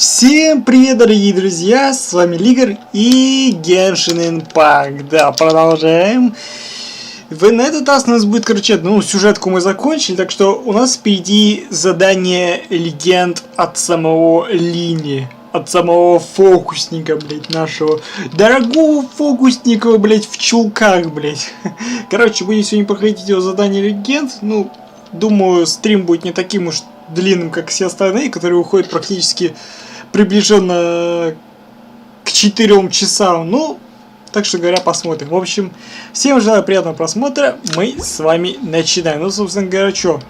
Всем привет, дорогие друзья, с вами Лигр и Genshin Impact. Да, продолжаем. На этот раз у нас будет, сюжетку мы закончили, так что у нас впереди задание легенд от самого Лини. От самого фокусника, блять, нашего дорогого фокусника, блять, в чулках, блять. Короче, будем сегодня проходить его задание легенд. Ну, думаю, стрим будет не таким уж длинным, как все остальные, которые уходят практически приближенно к 4 часам. Ну, так что говоря, посмотрим. В общем, всем желаю приятного просмотра. Мы с вами начинаем. Ну, собственно говоря, что?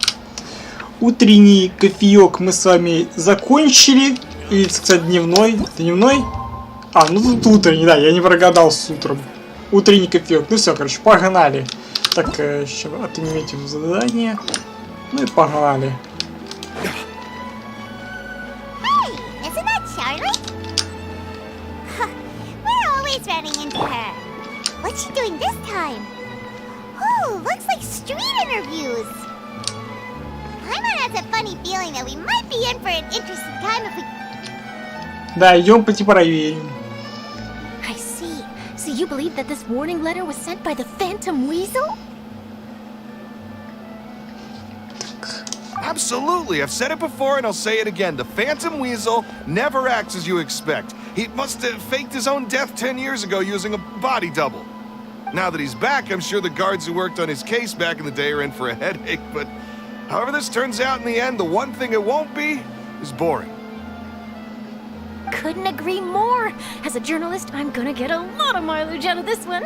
Утренний кофеек мы с вами закончили. Или, кстати, дневной. Дневной? А, ну тут утренний, да, я не прогадал с утром. Утренний кофеек. Ну все, короче, погнали. Так, еще отменим задание. Ну и погнали. Running into her. What's she doing this time? Oh, looks like street interviews. Paimon has a funny feeling that we might be in for an interesting time if we... Да, идем проверим. I see. So you believe that this warning letter was sent by the Phantom Weasel? Absolutely. I've said it before and I'll say it again. The Phantom Weasel never acts as you expect. He must have faked his own death 10 years ago using a body double. Now that he's back, I'm sure the guards who worked on his case back in the day are in for a headache, but however this turns out in the end, the one thing it won't be is boring. Couldn't agree more. As a journalist, I'm gonna get a lot of mileage out of this one.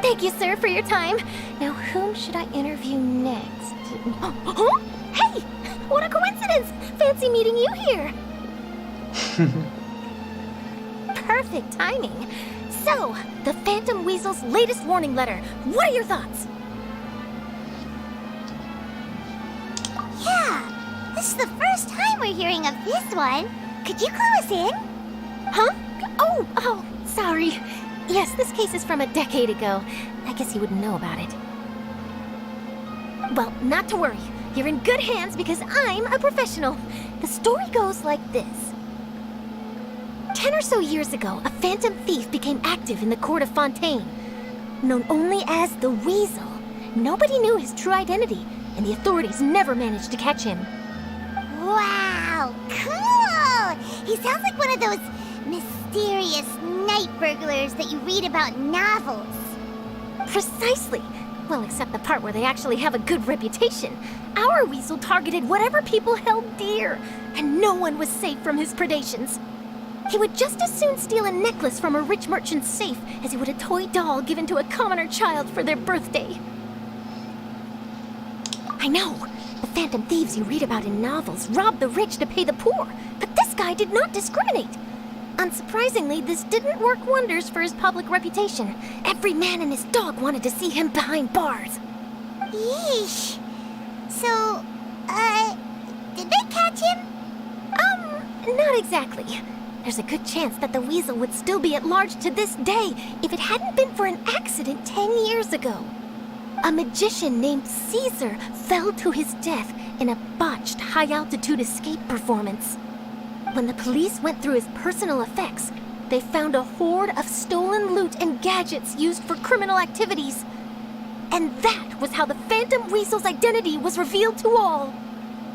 Thank you, sir, for your time. Now, whom should I interview next? Huh? Hey! What a coincidence! Fancy meeting you here. Perfect timing. So, the Phantom Weasel's latest warning letter. What are your thoughts? Yeah, this is the first time we're hearing of this one. Could you clue us in? Huh? Oh, sorry. Yes, this case is from a decade ago. I guess you wouldn't know about it. Well, not to worry. You're in good hands because I'm a professional. The story goes like this. 10 or so years ago, a phantom thief became active in the court of Fontaine. Known only as the Weasel, nobody knew his true identity, and the authorities never managed to catch him. Wow, cool! He sounds like one of those mysterious night burglars that you read about in novels. Precisely. Well, except the part where they actually have a good reputation. Our Weasel targeted whatever people held dear, and no one was safe from his predations. He would just as soon steal a necklace from a rich merchant's safe as he would a toy doll given to a commoner child for their birthday. I know, the phantom thieves you read about in novels rob the rich to pay the poor, but this guy did not discriminate. Unsurprisingly, this didn't work wonders for his public reputation. Every man and his dog wanted to see him behind bars. Yeesh. So, did they catch him? Not exactly. There's a good chance that the Weasel would still be at large to this day if it hadn't been for an accident 10 years ago. A magician named Caesar fell to his death in a botched high-altitude escape performance. When the police went through his personal effects, they found a hoard of stolen loot and gadgets used for criminal activities. And that was how the Phantom Weasel's identity was revealed to all.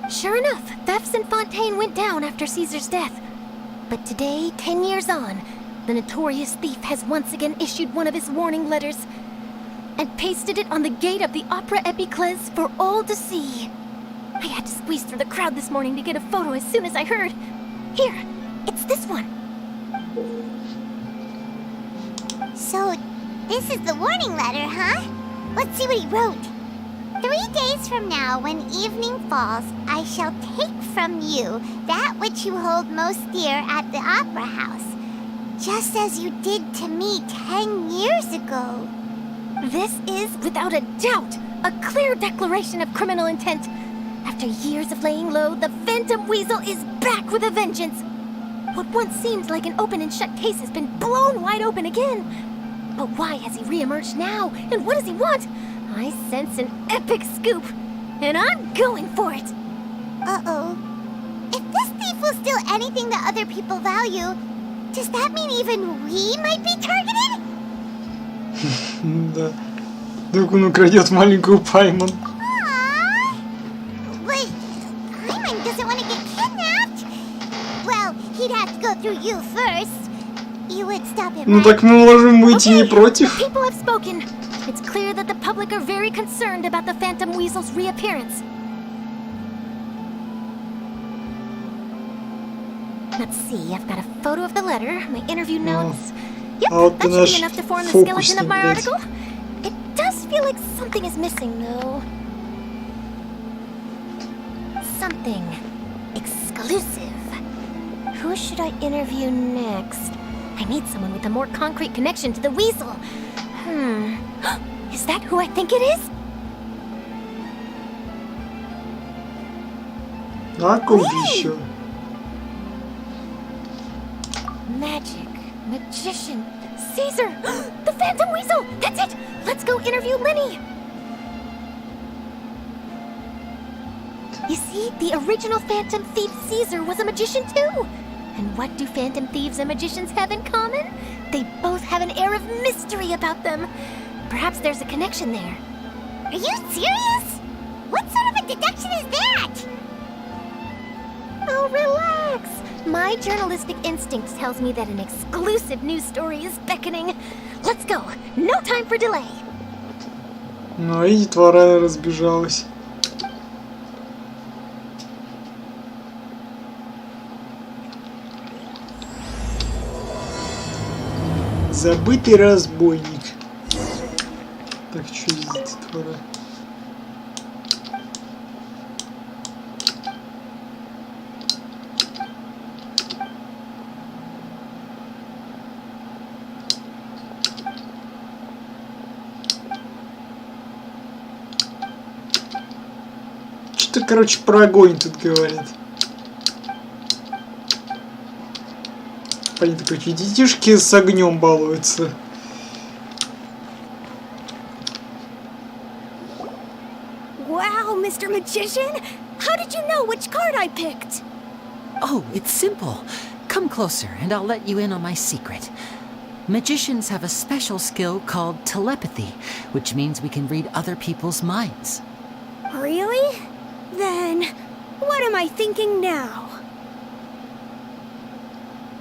Sure enough, thefts in Fontaine went down after Caesar's death. But today, 10 years on, the notorious thief has once again issued one of his warning letters and pasted it on the gate of the Opera Epiclese for all to see. I had to squeeze through the crowd this morning to get a photo as soon as I heard. Here, it's this one. So, this is the warning letter, huh? Let's see what he wrote. 3 days from now, when evening falls, I shall take from you that which you hold most dear at the Opera House, just as you did to me 10 years ago. This is, without a doubt, a clear declaration of criminal intent. After years of laying low, the Phantom Weasel is back with a vengeance. What once seemed like an open and shut case has been blown wide open again. But why has he re-emerged now, and what does he want? I sense an epic scoop, and I'm going for it! Uh-oh. If this thief will still anything that other people value, does that mean even we might be targeted? Да. Вдруг он украдет маленькую Паймон. Aww. But Hyman doesn't want to get kidnapped. Well, he'd have to go through you first. You would stop him, Ну right? так мы можем выйти не Okay, против. the people have spoken. It's clear that the public are very concerned about the Phantom Weasel's reappearance. Let's see, I've got a photo of the letter, my interview notes. Yep, вот that и should наш be enough to form the skeleton of my фокусник, article. It does feel like something is missing, though. Something exclusive. Who should I interview next? I need someone with a more concrete connection to the weasel. Is that who I think it is? А кого еще? Magic, magician, Caesar, the Phantom Weasel. That's it. Let's go interview Lenny. You see, the original Phantom Thief Caesar was a magician too. And what do Phantom Thieves and magicians have in common? They both have an air of mystery about them. Perhaps there's a connection there. Are you serious? What sort of a deduction is that? Oh, relax. My journalistic instinct tells me that an exclusive news story is beckoning. Let's go. No time for delay. Ну и детвора разбежалась. Забытый разбойник. Так, что здесь детвора? Что-то, короче, про огонь тут говорит. Понятно, какие детишки с огнем балуются. Wow, Mr. Magician! How did you know which card I picked? Oh, it's simple. Come closer and I'll let you in on my secret. Magicians have a special skill called telepathy, which means we can read other people's minds. Really? Then, what am I thinking now?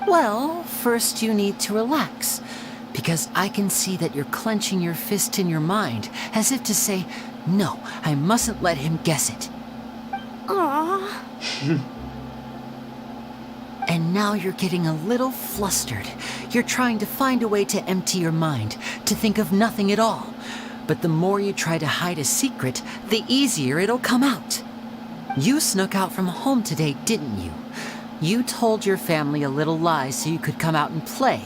Well, first you need to relax, because I can see that you're clenching your fist in your mind, as if to say, no, I mustn't let him guess it. Aww. And now you're getting a little flustered. You're trying to find a way to empty your mind, to think of nothing at all. But the more you try to hide a secret, the easier it'll come out. You snuck out from home today, didn't you? You told your family a little lie so you could come out and play.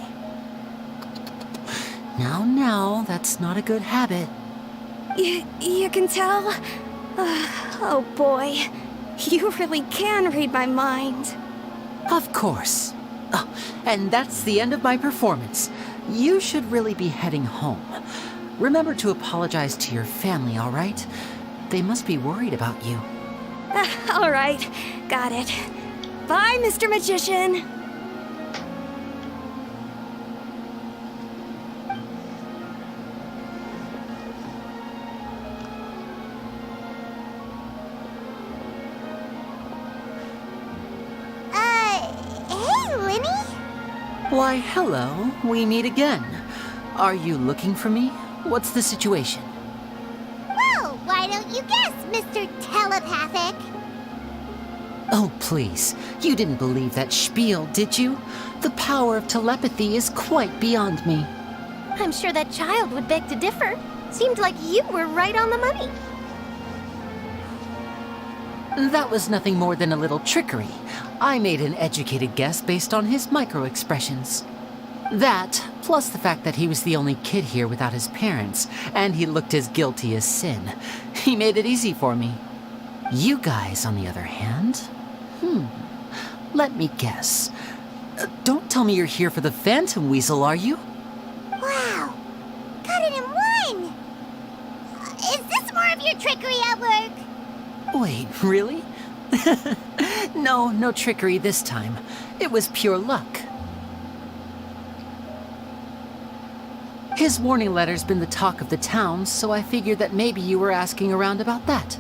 Now, that's not a good habit. You can tell? Oh boy, you really can read my mind. Of course. Oh, and that's the end of my performance. You should really be heading home. Remember to apologize to your family, all right? They must be worried about you. All right, got it. Bye, Mr. Magician. Hey, Lenny? Why, hello. We meet again. Are you looking for me? What's the situation? Well, why don't you guess, Mr. Telepathic? Oh, please. You didn't believe that spiel, did you? The power of telepathy is quite beyond me. I'm sure that child would beg to differ. Seemed like you were right on the money. That was nothing more than a little trickery. I made an educated guess based on his micro-expressions. That, plus the fact that he was the only kid here without his parents, and he looked as guilty as sin. He made it easy for me. You guys, on the other hand... Let me guess. Don't tell me you're here for the Phantom Weasel, are you? Wow! Got it in one! Is this more of your trickery at work? Wait, really? No, no trickery this time. It was pure luck. His warning letter's been the talk of the town, so I figured that maybe you were asking around about that.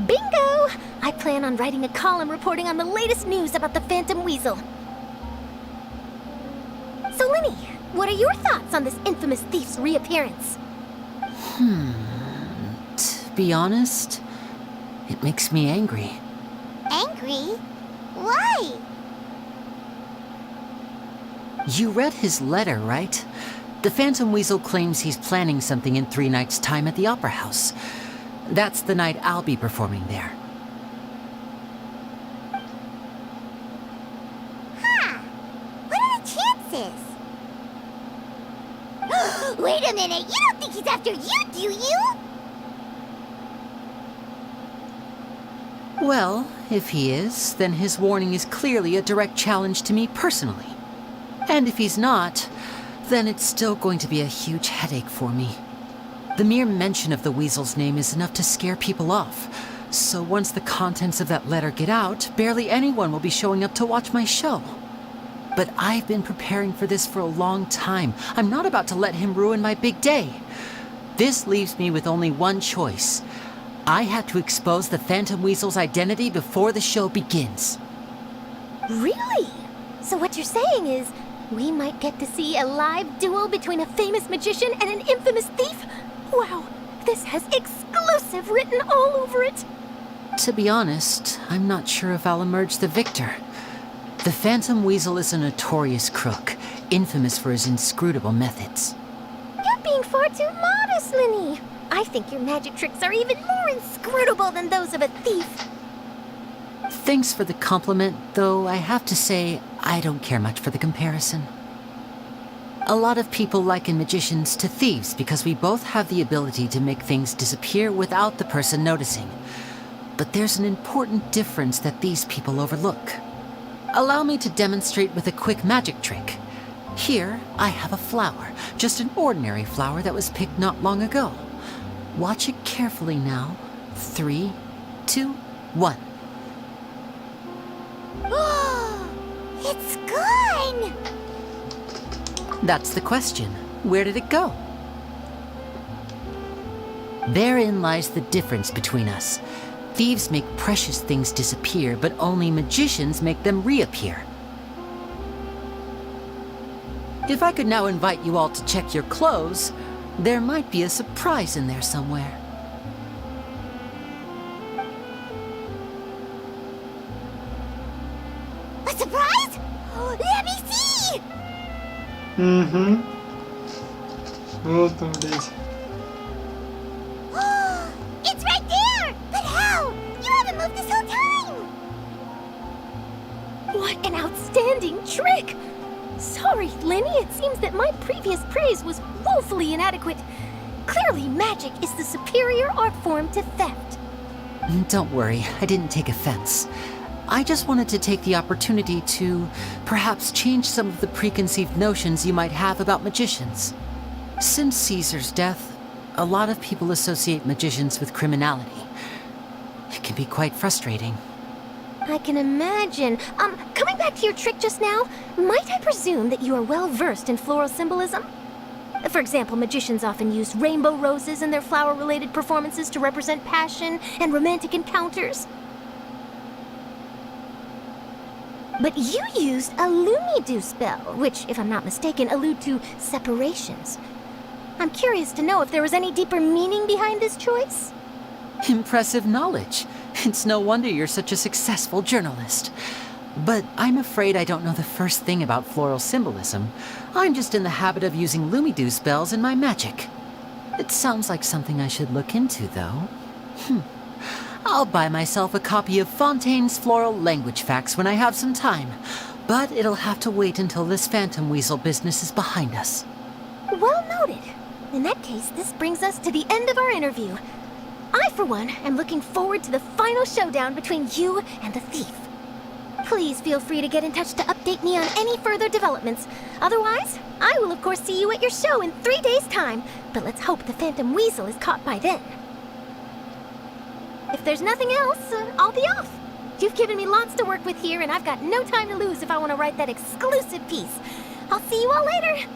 Bingo! I plan on writing a column reporting on the latest news about the Phantom Weasel. So, Lenny, what are your thoughts on this infamous thief's reappearance? To be honest, it makes me angry. Angry? Why? You read his letter, right? The Phantom Weasel claims he's planning something in 3 nights' time at the Opera House. That's the night I'll be performing there. Huh. What are the chances? Wait a minute, you don't think he's after you, do you? Well, if he is, then his warning is clearly a direct challenge to me personally. And if he's not, then it's still going to be a huge headache for me. The mere mention of the Weasel's name is enough to scare people off. So once the contents of that letter get out, barely anyone will be showing up to watch my show. But I've been preparing for this for a long time. I'm not about to let him ruin my big day. This leaves me with only one choice. I have to expose the Phantom Weasel's identity before the show begins. Really? So what you're saying is, we might get to see a live duel between a famous magician and an infamous thief? Wow, this has exclusive written all over it. To be honest, I'm not sure if I'll emerge the victor. The Phantom Weasel is a notorious crook, infamous for his inscrutable methods. You're being far too modest, Lenny. I think your magic tricks are even more inscrutable than those of a thief. Thanks for the compliment, though I have to say, I don't care much for the comparison. A lot of people liken magicians to thieves because we both have the ability to make things disappear without the person noticing. But there's an important difference that these people overlook. Allow me to demonstrate with a quick magic trick. Here, I have a flower, just an ordinary flower that was picked not long ago. Watch it carefully now. 3, 2, 1. It's gone! That's the question. Where did it go? Therein lies the difference between us. Thieves make precious things disappear, but only magicians make them reappear. If I could now invite you all to check your clothes, there might be a surprise in there somewhere. A surprise? Let me see! Вот он, блядь. It's right there! But how? You haven't moved this whole time! What an outstanding trick! Sorry, Lenny, it seems that my previous praise was woefully inadequate. Clearly, magic is the superior art form to theft. Don't worry, I didn't take offense. I just wanted to take the opportunity to perhaps change some of the preconceived notions you might have about magicians. Since Caesar's death, a lot of people associate magicians with criminality. It can be quite frustrating. I can imagine. Coming back to your trick just now, might I presume that you are well versed in floral symbolism? For example, magicians often use rainbow roses in their flower-related performances to represent passion and romantic encounters. But you used a Lumidu spell, which, if I'm not mistaken, allude to separations. I'm curious to know if there was any deeper meaning behind this choice? Impressive knowledge. It's no wonder you're such a successful journalist. But I'm afraid I don't know the first thing about floral symbolism. I'm just in the habit of using Lumidu spells in my magic. It sounds like something I should look into, though. I'll buy myself a copy of Fontaine's Floral Language Facts when I have some time. But it'll have to wait until this Phantom Weasel business is behind us. Well noted. In that case, this brings us to the end of our interview. I, for one, am looking forward to the final showdown between you and the thief. Please feel free to get in touch to update me on any further developments. Otherwise, I will of course see you at your show in 3 days' time, but let's hope the Phantom Weasel is caught by then. If there's nothing else, I'll be off. You've given me lots to work with here, and I've got no time to lose if I want to write that exclusive piece. I'll see you all later.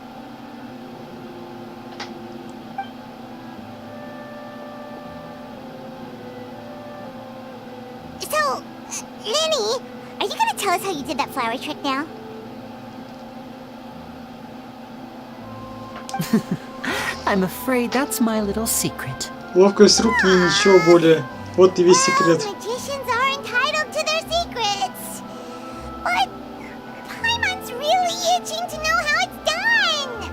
So, Lenny, are you gonna tell us how you did that flower trick now? I'm afraid that's my little secret. Ловкость рук и ничего более. Вот и весь секрет. Magicians are entitled to their secrets. But Paimon's really itching to know how it's done.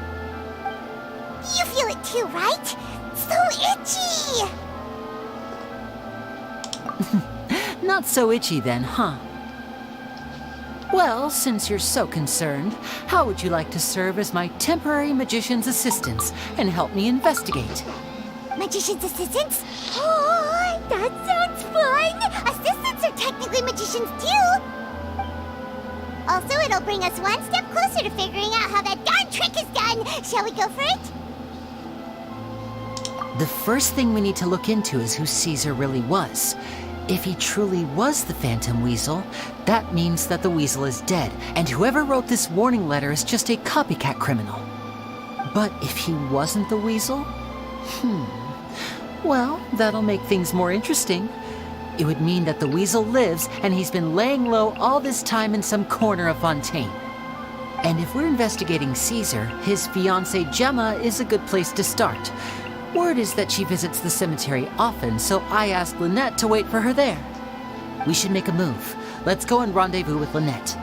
You feel it too, right? So itchy. Not so itchy then, huh? Well, since you're so concerned, how would you like to serve as my temporary magician's assistants and help me investigate? Magician's assistants? Oh, that sounds fun! Assistants are technically magicians too! Also, it'll bring us one step closer to figuring out how that darn trick is done! Shall we go for it? The first thing we need to look into is who Caesar really was. If he truly was the Phantom Weasel, that means that the Weasel is dead, and whoever wrote this warning letter is just a copycat criminal. But if he wasn't the Weasel? Well, that'll make things more interesting. It would mean that the Weasel lives, and he's been laying low all this time in some corner of Fontaine. And if we're investigating Caesar, his fiancée Gemma is a good place to start. Word is that she visits the cemetery often, so I asked Lynette to wait for her there. We should make a move. Let's go and rendezvous with Lynette.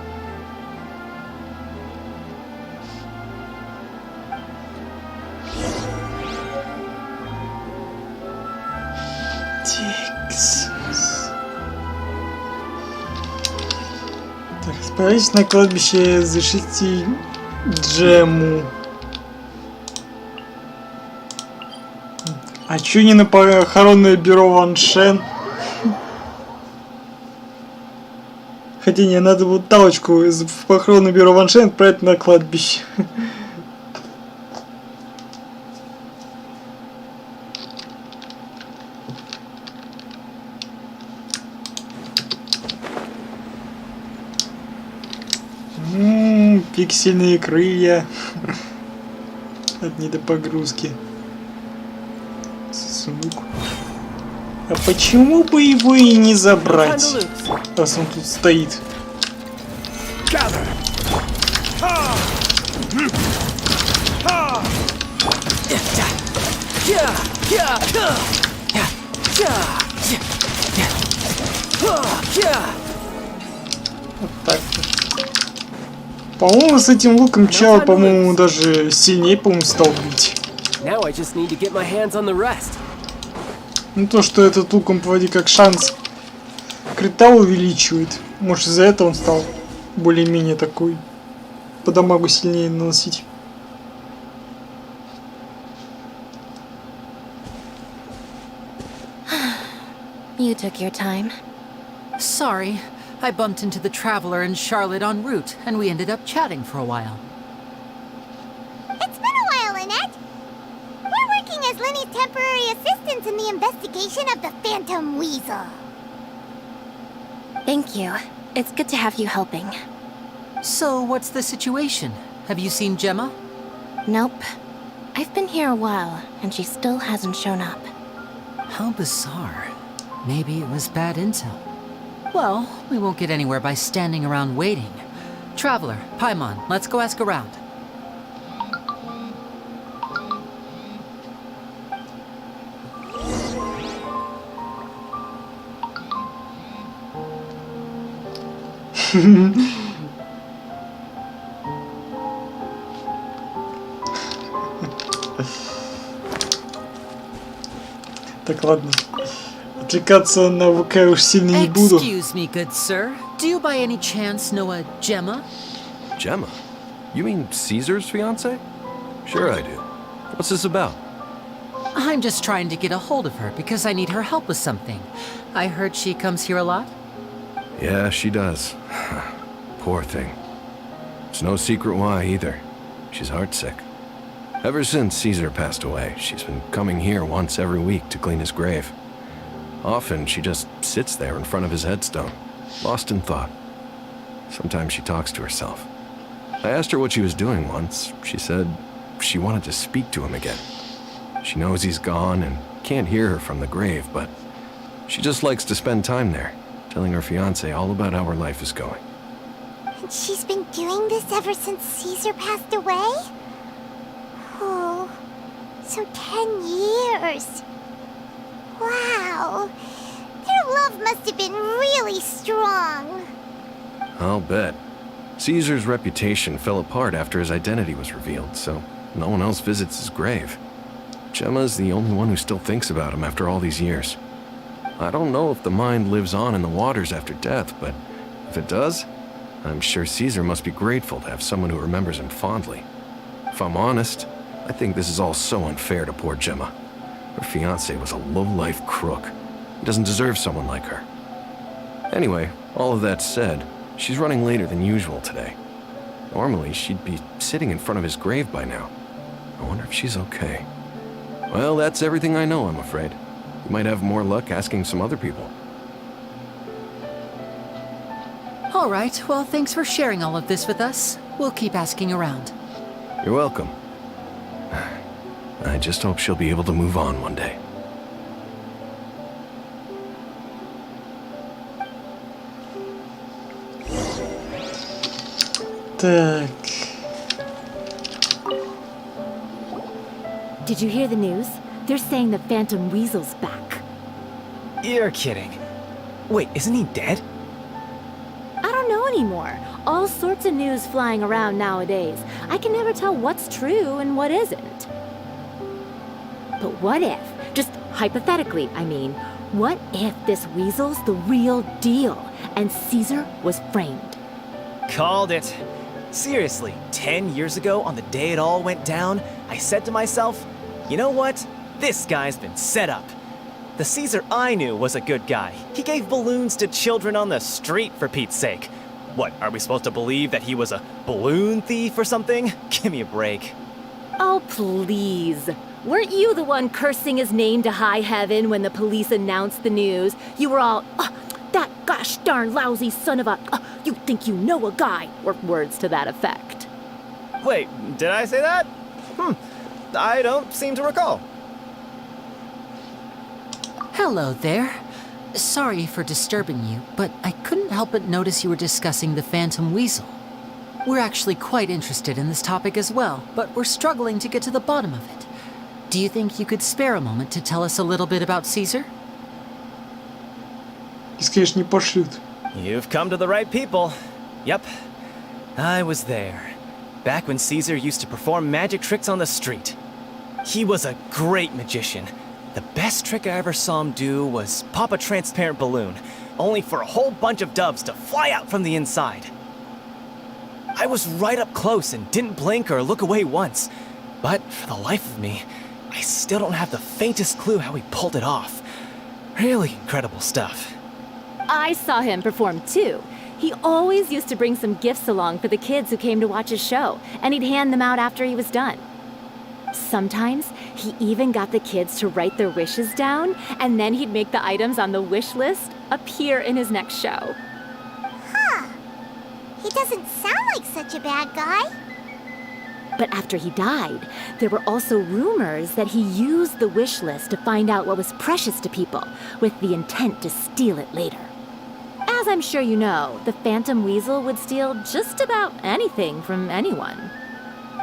Так, отправитесь на кладбище, разрешите Джему. А чё не на похоронное бюро Ваншен? Хотя не, надо вот Талочку в похоронное бюро Ваншен отправить на кладбище. Пиксельные крылья от недопогрузки. Сундук. А почему бы его и не забрать, раз он тут стоит? Вот так. По-моему, с этим луком чел, по-моему, даже сильнее, по-моему, стал бить. Ну то, что этот луком вроде как шанс крита увеличивает. Может, из-за этого он стал более-менее такой по дамагу сильнее наносить. You took your time. Sorry, I bumped into the Traveler and Charlotte en route, and we ended up chatting for a while. It's been a while, Lynette. We're working as Lenny's temporary assistants in the investigation of the Phantom Weasel. Thank you. It's good to have you helping. So, what's the situation? Have you seen Gemma? Nope. I've been here a while, and she still hasn't shown up. How bizarre. Maybe it was bad intel. Well, we won't get anywhere by standing around waiting. Traveler, Paimon, let's go ask around. Так, ладно. Отвлекаться на ВК уж сильно не буду. Excuse me, good sir. Do you by any chance know a Gemma? Gemma? You mean Caesar's fiancée? Sure I do. What's this about? I'm just trying to get a hold of her because I need her help with something. I heard she comes here a lot. Yeah, she does. Poor thing. It's no secret why either. She's heartsick. Ever since Caesar passed away, she's been coming here once every week to clean his grave. Often she just sits there in front of his headstone, lost in thought. Sometimes she talks to herself. I asked her what she was doing once. She said she wanted to speak to him again. She knows he's gone and can't hear her from the grave, but she just likes to spend time there, telling her fiancé all about how her life is going. And she's been doing this ever since Caesar passed away? Oh, so 10 years. Wow. Their love must have been really strong. I'll bet. Caesar's reputation fell apart after his identity was revealed, so no one else visits his grave. Gemma's the only one who still thinks about him after all these years. I don't know if the mind lives on in the waters after death, but if it does, I'm sure Caesar must be grateful to have someone who remembers him fondly. If I'm honest, I think this is all so unfair to poor Gemma. Her fiancé was a low-life crook. He doesn't deserve someone like her. Anyway, all of that said, she's running later than usual today. Normally, she'd be sitting in front of his grave by now. I wonder if she's okay. Well, that's everything I know, I'm afraid. You might have more luck asking some other people. All right, well, thanks for sharing all of this with us. We'll keep asking around. You're welcome. I just hope she'll be able to move on one day. Так. Did you hear the news? They're saying the Phantom Weasel's back. You're kidding. Wait, isn't he dead? I don't know anymore. All sorts of news flying around nowadays. I can never tell what's true and what isn't. But what if, just hypothetically, I mean, what if this weasel's the real deal and Caesar was framed? Called it. Seriously, 10 years ago, on the day it all went down, I said to myself, you know what? This guy's been set up. The Caesar I knew was a good guy. He gave balloons to children on the street, for Pete's sake. What, are we supposed to believe that he was a balloon thief or something? Give me a break. Oh, please. Weren't you the one cursing his name to high heaven when the police announced the news? You were all, that gosh darn lousy son of a, you think you know a guy, or words to that effect. Wait, did I say that? I don't seem to recall. Hello there. Sorry for disturbing you, but I couldn't help but notice you were discussing the Phantom Weasel. We're actually quite interested in this topic as well, but we're struggling to get to the bottom of it. Do you think you could spare a moment to tell us a little bit about Caesar? Если, конечно, не пошлют. You've come to the right people. Yep, I was there. Back when Caesar used to perform magic tricks on the street. He was a great magician. The best trick I ever saw him do was pop a transparent balloon, only for a whole bunch of doves to fly out from the inside. I was right up close and didn't blink or look away once. But for the life of me, I still don't have the faintest clue how he pulled it off. Really incredible stuff. I saw him perform too. He always used to bring some gifts along for the kids who came to watch his show, and he'd hand them out after he was done. Sometimes, he even got the kids to write their wishes down, and then he'd make the items on the wish list appear in his next show. Huh. He doesn't sound like such a bad guy. But after he died, there were also rumors that he used the wish list to find out what was precious to people, with the intent to steal it later. As I'm sure you know, the Phantom Weasel would steal just about anything from anyone.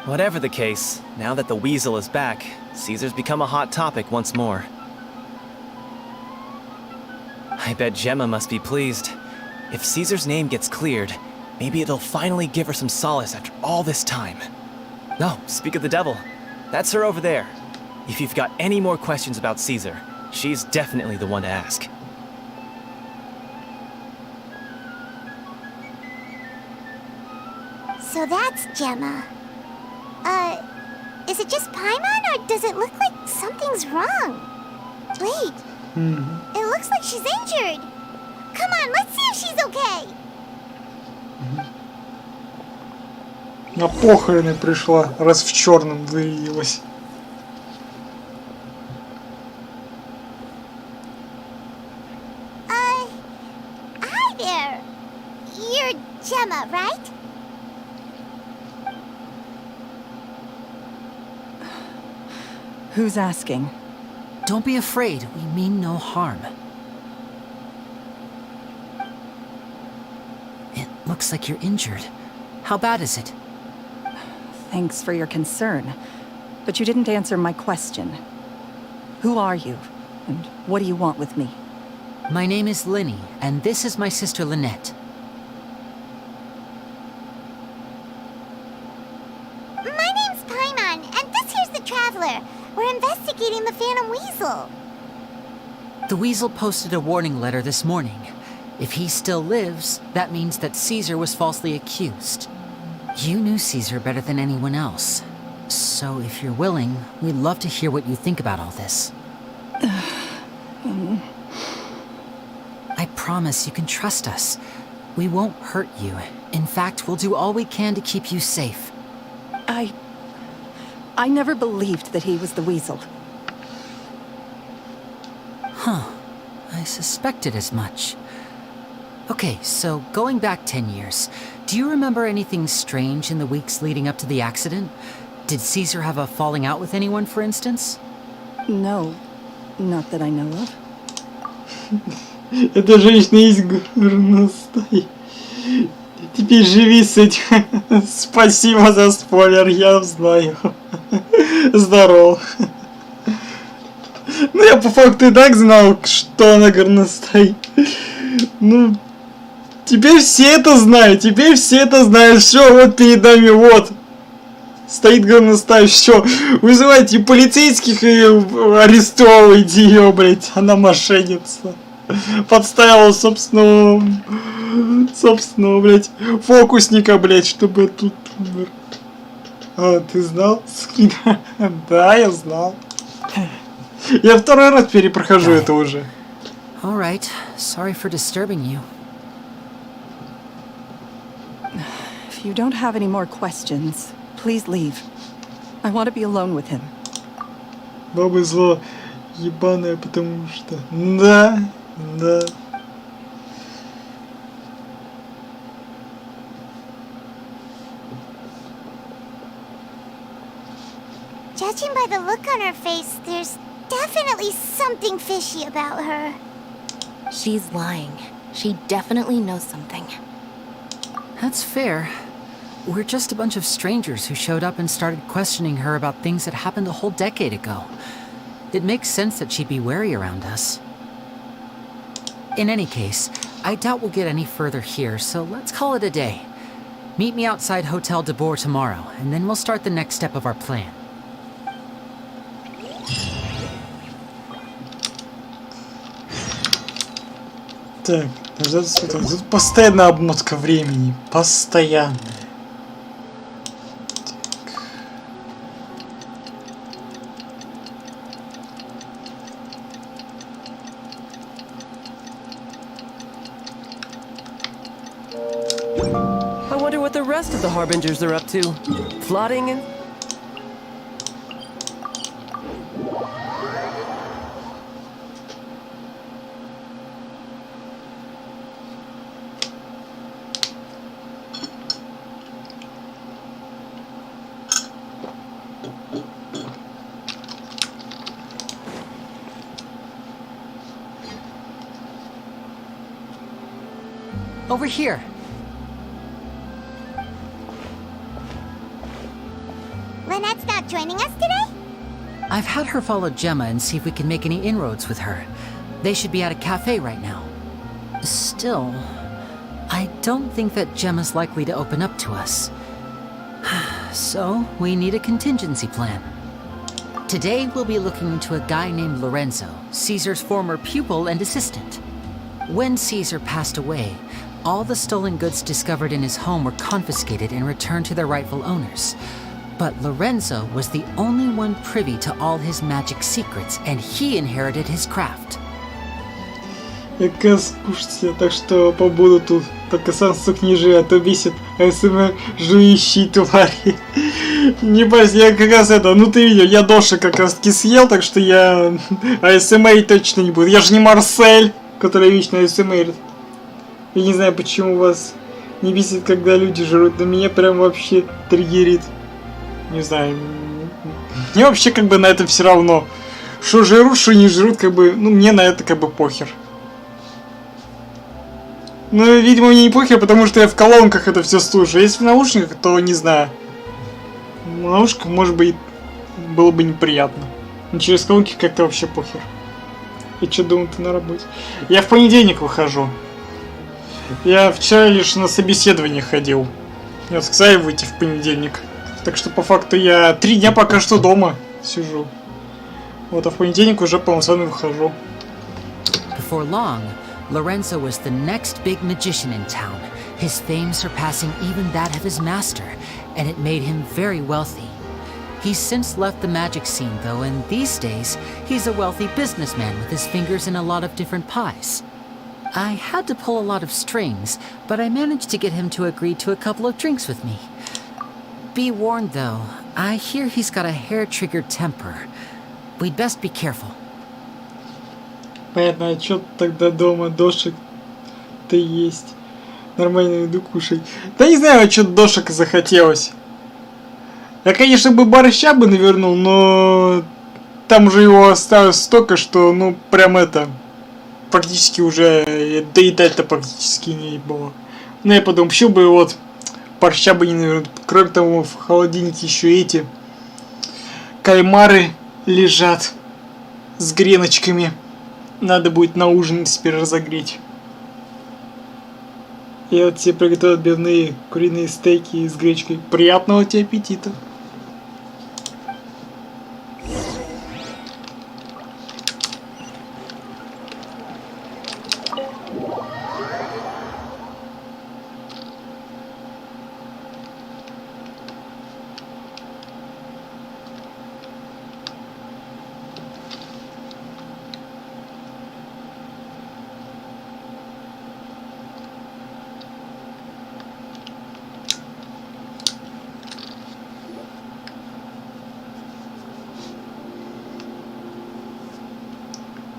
Whatever the case, now that the Weasel is back, Caesar's become a hot topic once more. I bet Gemma must be pleased. If Caesar's name gets cleared, maybe it'll finally give her some solace after all this time. No, speak of the devil. That's her over there. If you've got any more questions about Caesar, she's definitely the one to ask. So that's Gemma. Is it just Paimon, or does it look like something's wrong? Wait. It looks like she's injured. Come on, let's see if she's okay. На похороны пришла, раз в черном вылилась. Hi there. You're Gemma, right? Who's asking? Don't be afraid, we mean no harm. It looks like you're injured. How bad is it? Thanks for your concern, but you didn't answer my question. Who are you, and what do you want with me? My name is Linny, and this is my sister Lynette. My name's Paimon, and this here's the Traveler. We're investigating the Phantom Weasel. The Weasel posted a warning letter this morning. If he still lives, that means that Caesar was falsely accused. You knew Caesar better than anyone else. So if you're willing, we'd love to hear what you think about all this. I promise you can trust us. We won't hurt you. In fact, we'll do all we can to keep you safe. I never believed that he was the Weasel. Huh. I suspected as much. Okay, so going back 10 years, do you remember anything strange in the weeks leading up to the accident? Did Caesar have a falling out with anyone, for instance? No, not that I know of. Эта женщина есть горностай. Теперь живи с этим. Спасибо за спойлер, я знаю. Здорово. Ну, я по факту и так знал, что она горностай. Ну, теперь все это знают, Все, вот перед нами, вот. Стоит горностай, все. Вызывайте полицейских и арестовывайте ее, блядь. Она мошенница. Подставила собственного, блядь, фокусника, блядь, чтобы тут умер. А, ты знал? Да, я знал. Я второй раз перепрохожу это уже. All right. Sorry for disturbing you. If you don't have any more questions, please leave. I want to be alone with him. Баба зло ебаная, потому что... Да. Judging by the look on her face, there's definitely something fishy about her. She's lying. She definitely knows something. That's fair. We're just a bunch of strangers who showed up and started questioning her about things that happened a whole decade ago. It makes sense that she'd be wary around us. In any case, I doubt we'll get any further here, so let's call it a day. Meet me outside Hotel de Boer tomorrow, and then we'll start the next step of our plan. Так, тут постоянная обмотка времени. Постоянная. I wonder what the rest of the Harbingers are up to. Plotting and... Over here. Lynette's not joining us today? I've had her follow Gemma and see if we can make any inroads with her. They should be at a cafe right now. Still, I don't think that Gemma's likely to open up to us. So, we need a contingency plan. Today, we'll be looking into a guy named Lorenzo, Caesar's former pupil and assistant. When Caesar passed away, all the stolen goods discovered in his home were confiscated and returned to their rightful owners. But Lorenzo was the only one privy to all his magic secrets, and he inherited his craft. Какая скучная, так что побуду тут. Только сам сук не жи, а то бесит АСМР жующие твари. Не бойся, я как раз это, ну ты видел, я доши как раз таки съел, так что я АСМР точно не буду. Я же не Марсель, который вечно АСМР. Я не знаю, почему у вас Не бесит, когда люди жрут, но меня прям вообще триггерит. Не знаю. Мне вообще как бы на это все равно. Что жрут, что не жрут, как бы, ну мне на это как бы похер. Ну, видимо, мне не похер, потому что я в колонках это все слушаю. Если в наушниках, то не знаю. В наушниках, может быть, было бы неприятно. Но через колонки как-то вообще похер. И что думал ты на работе? Я в понедельник выхожу. Я вчера лишь на собеседование ходил. Мне сказали выйти в понедельник. Так что по факту я 3 дня пока что дома сижу. Вот, а в понедельник уже полноценно выхожу. Before long, Lorenzo was the next big magician in town, his fame surpassing even that of his master, and it made him very wealthy. He's since left the magic scene though, and these days, he's a wealthy businessman with his fingers in a lot of different pies. I had to pull a lot of strings, but I managed to get him to agree to a couple of drinks with me. Be warned though, I hear he's got a hair-triggered temper. We'd best be careful. Понятно, а чё тогда дома дошек-то есть? Нормальную еду кушай. Да не знаю, что дошек захотелось. Я, конечно, бы борща бы навернул, но там уже его осталось столько, что, ну, прям это, практически уже доедать-то практически не было. Ну, я подумал, почему бы вот борща бы не навернул. Кроме того, в холодильнике еще эти кальмары лежат с греночками. Надо будет на ужин теперь разогреть. Я вот тебе приготовил отбивные куриные стейки с гречкой. Приятного тебе аппетита!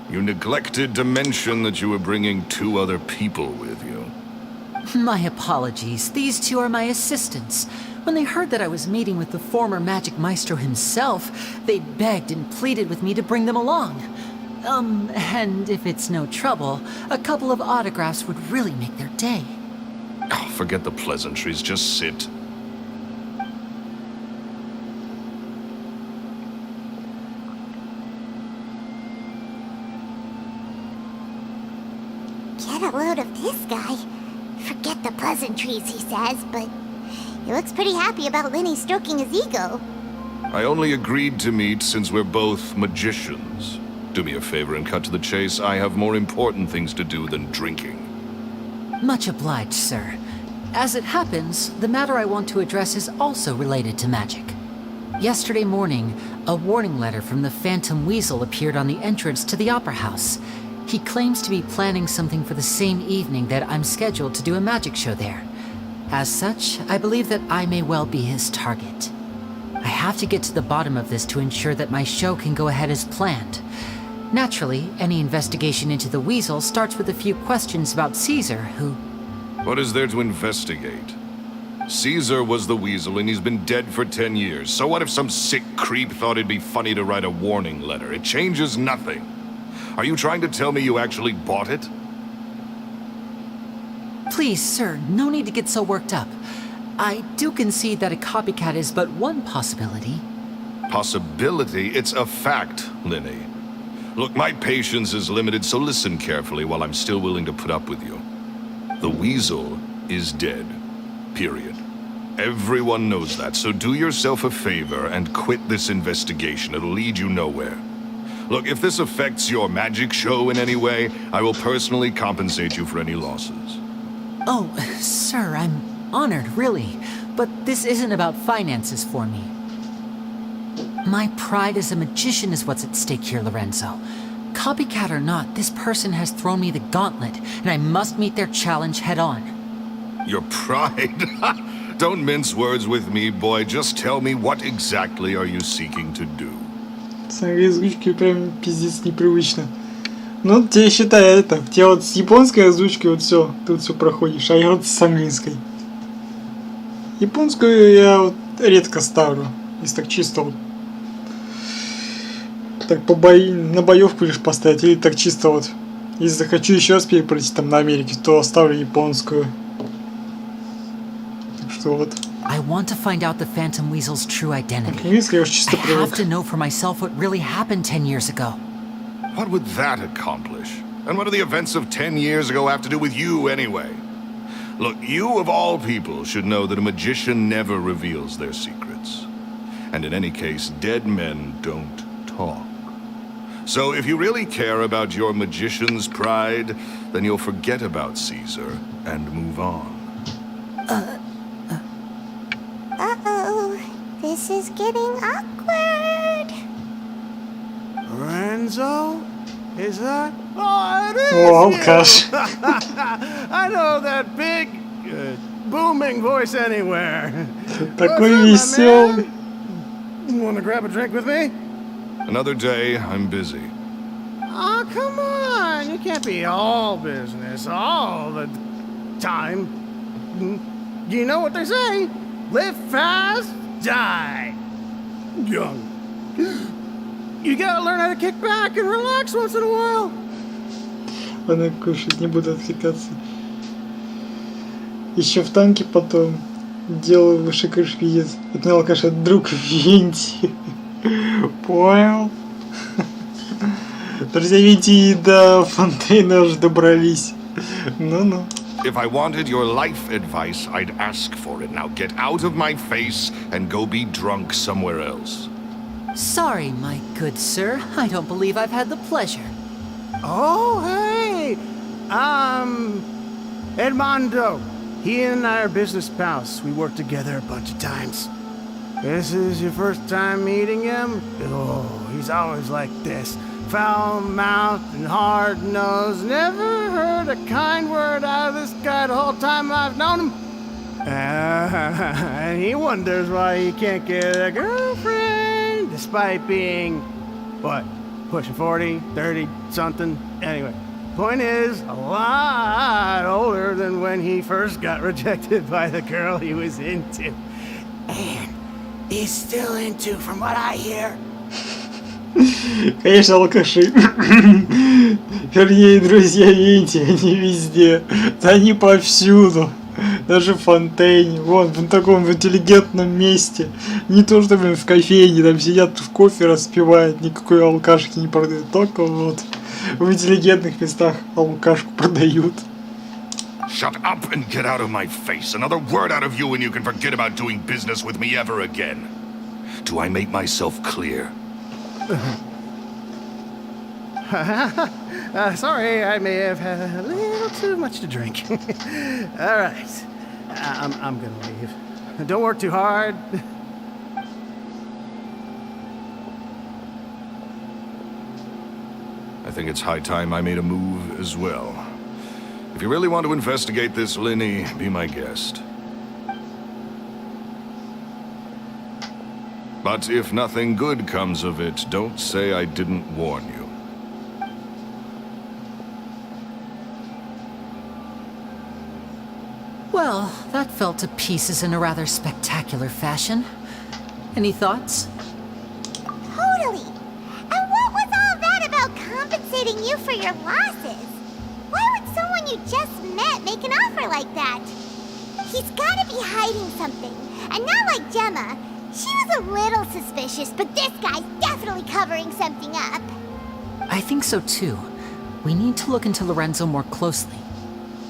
You neglected to mention that you were bringing 2 other people with you. My apologies. These 2 are my assistants. When they heard that I was meeting with the former magic maestro himself, they begged and pleaded with me to bring them along. And if it's no trouble, a couple of autographs would really make their day. Oh, forget the pleasantries, just sit. Get a load of this guy. Forget the pleasantries, he says, but he looks pretty happy about Lenny stroking his ego. I only agreed to meet since we're both magicians. Do me a favor and cut to the chase. I have more important things to do than drinking. Much obliged, sir. As it happens, the matter I want to address is also related to magic. Yesterday morning, a warning letter from the Phantom Weasel appeared on the entrance to the Opera House. He claims to be planning something for the same evening that I'm scheduled to do a magic show there. As such, I believe that I may well be his target. I have to get to the bottom of this to ensure that my show can go ahead as planned. Naturally, any investigation into the Weasel starts with a few questions about Caesar, who... What is there to investigate? Caesar was the Weasel and he's been dead for 10 years. So what if some sick creep thought it'd be funny to write a warning letter? It changes nothing. Are you trying to tell me you actually bought it? Please, sir, no need to get so worked up. I do concede that a copycat is but one possibility. Possibility? It's a fact, Linny. Look, my patience is limited, so listen carefully while I'm still willing to put up with you. The Weasel is dead. Period. Everyone knows that, so do yourself a favor and quit this investigation. It'll lead you nowhere. Look, if this affects your magic show in any way, I will personally compensate you for any losses. Oh, sir, I'm honored, really. But this isn't about finances for me. My pride as a magician is what's at stake here, Lorenzo. Copycat or not, this person has thrown me the gauntlet, and I must meet their challenge head on. Your pride? Don't mince words with me, boy. Just tell me what exactly are you seeking to do? С английской озвучкой прям пиздец непривычно. Ну, тебе считай это. Тебе вот с японской озвучкой вот все, ты вот все проходишь, а я вот с английской. Японскую я вот редко ставлю. Если так чисто вот. Так на боевку лишь поставить. Или так чисто вот. Если захочу еще раз перепройти там на Америке, то оставлю японскую. Так что вот. I want to find out the Phantom Weasel's true identity. Английский я уж чисто I привык. have to know for myself what really happened 10 years ago. What would that accomplish? And what do the events of 10 years ago have to do with you anyway? Look, you of all people should know that a magician never reveals their secrets. And in any case, dead men don't talk. So if you really care about your magician's pride, then you'll forget about Caesar and move on. Uh-oh. This is getting awkward. Renzo? Is that? Oh, it is Oh, you! gosh. I know that big, booming voice anywhere. Такой What's up, my веселый. man? Want to grab a drink with me? Another day, I'm busy. Oh, come on. You can't be all business all the time. You know what they say? Live fast, die young. You gotta learn how to kick back and relax once in a while. Она кушать, не буду отвлекаться. Еще в танке потом делаю выше крышки ездит. Это мне алкаш, это друг Винти. Понял? Друзья Винти и до Фонтейна уже добрались. Ну-ну. If I wanted your life advice, I'd ask for it. Now get out of my face and go be drunk somewhere else. Sorry, my good sir. I don't believe I've had the pleasure. Oh, hey! Edmondo. He and I are business pals. We worked together a bunch of times. This is your first time meeting him? Oh, he's always like this. Foul-mouthed and hard-nosed. Never heard a kind word out of this guy the whole time I've known him. And he wonders why he can't get a girlfriend, despite being, what, pushing 40, 30, something? Anyway, point is, a lot older than when he first got rejected by the girl he was into. And he's still into, from what I hear. Конечно, алкаши. Вернее, друзья, видите, они везде. Да они повсюду. Даже в Фонтейне. Вон, в таком интеллигентном месте. Не то, что, блин, в кофейне. Там сидят, в кофе распивают. Никакой алкашки не продают. Только вот в интеллигентных местах алкашку продают. Shut up and get out of my face. Another word out of you and you can forget about doing business with me ever again. Do I make myself clear? Sorry, I may have had a little too much to drink. All right, I'm gonna leave. Don't work too hard. I think it's high time I made a move as well. If you really want to investigate this, Linny, be my guest. But if nothing good comes of it, don't say I didn't warn you. Well, that fell to pieces in a rather spectacular fashion. Any thoughts? Totally. And what was all that about compensating you for your losses? Why would someone you just met make an offer like that? He's gotta be hiding something. And not like Gemma. She was a little suspicious, but this guy's definitely covering something up. I think so too. We need to look into Lorenzo more closely.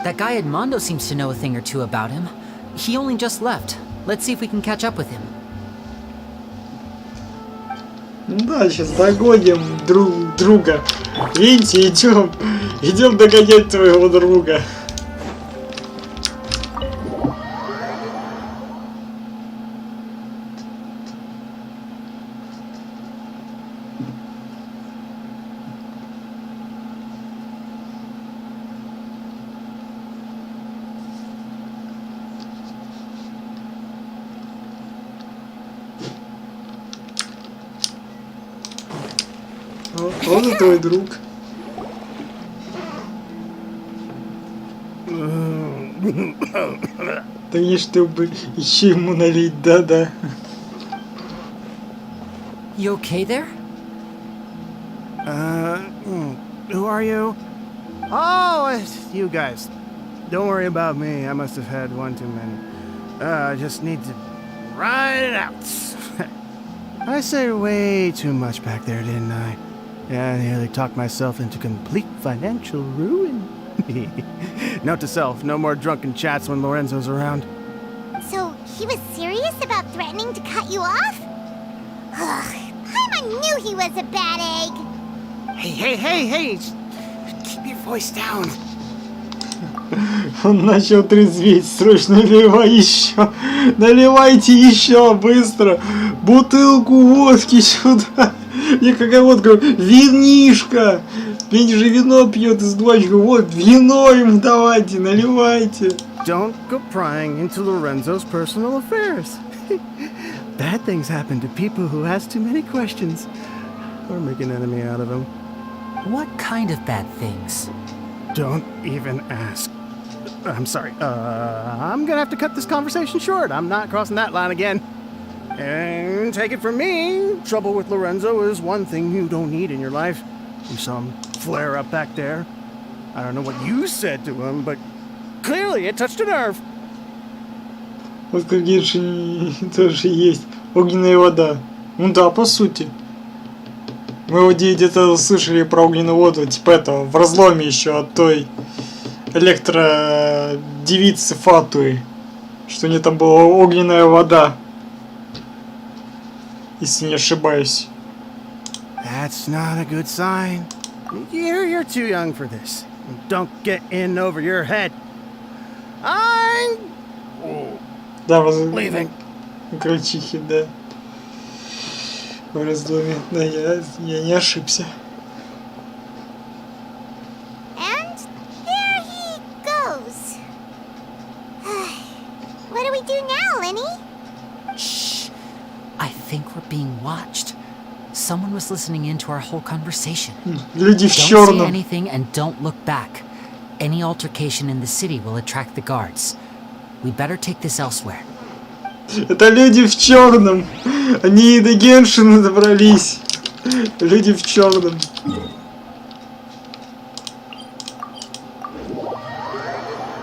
That guy Edmondo seems to know a thing or two about him. He only just left. Let's see if we can catch up with him. Да, сейчас догоним друга. Винти, идем догонять твоего друга. Он и твой друг. Да не, чтобы еще ему налить, да-да. You okay there? Who are you? Oh, it's you guys. Don't worry about me. I must have had one too many. I just need to ride it out. I said way too much back there, didn't I? Yeah, I nearly talked myself into complete financial ruin. Note to self, no more drunken chats when Lorenzo's around. So, he was serious about threatening to cut you off? Ugh, Paimon knew he was a bad egg. Hey! Keep your voice down. Он начал трезветь. Срочно наливай еще. Наливайте еще, быстро. Бутылку водки сюда. И какая водка? Винишка. Винни же вино пьет из двочка. Вот, вино ему давайте, наливайте. Don't go prying into Lorenzo's personal affairs. Bad things happen to people who ask too many questions or make an enemy out of him. What kind of bad things? Don't even ask. I'm sorry. I'm gonna have to cut this conversation short. I'm not crossing that line again. And take it from me, trouble with Lorenzo is one thing you don't need in your life. You saw him flare up back there. I don't know what you said to him, but clearly it touched a nerve. Вот как в Геншине тоже есть. Огненная вода. Ну да, по сути. Мы где-то слышали про огненную воду, типа этого, в разломе еще от той электродевицы Фатуи. Что у нее там была огненная вода. Если не ошибаюсь. That's not a good sign. You're too young for this. Don't get in over your head. I'm Да, leaving. Крольчихи, да. В разломе. Да, я не ошибся. And there he goes. What do we do now, Lenny? Shh. I think we're being watched. Someone was listening in to our whole conversation. Люди в Don't say черном. anything and don't look back. Any altercation in the city will attract the guards. We better take this elsewhere. Это люди в черном. Они до Геншина добрались. Люди в черном.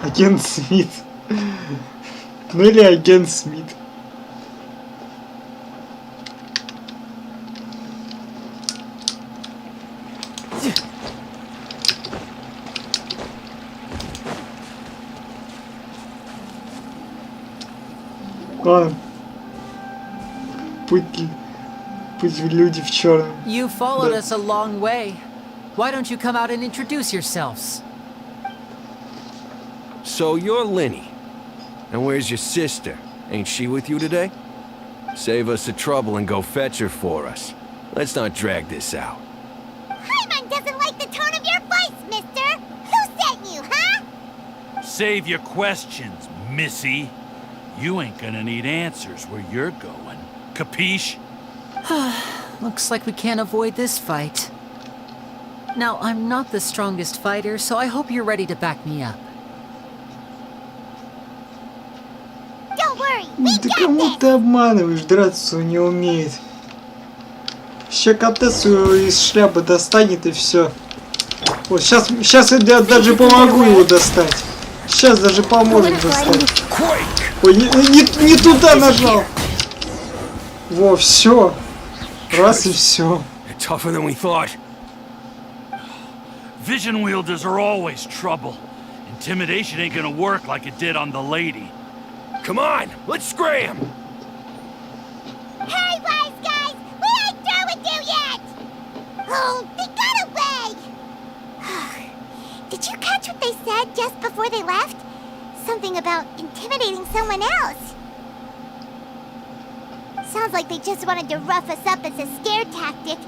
Агент Смит. Ну или агент Смит. Ладно. Путь люди в черном. You followed us a long way. Why don't you come out and introduce yourselves? So you're Lenny. And where's your sister? Ain't she with you today? Save us the trouble and go fetch her for us. Let's not drag this out. Paimon doesn't like the tone of your voice, mister. Who sent you, huh? Save your questions, missy. You ain't gonna need answers where you're going. Capiche? Looks like we can't avoid this fight. Now, I'm not the strongest fighter, so I hope you're ready to back me up. Don't worry, we Да got кому this. ты обманываешь? Драться он не умеет. Еще Катесу из шляпы достанет и все. Вот сейчас я даже помогу его достать. Сейчас даже поможет достать. Ой, не туда нажал. Во, все. Раз и все. Tougher than we thought. Vision wielders are always trouble. Intimidation ain't gonna work like it did on the lady. Come on, let's scram! Hey, wise guys, we ain't through with you yet. Oh, they got away. Did you catch what they said just before they left? Something about intimidating someone else. Sounds like they just wanted to rough us up as a scare tactic,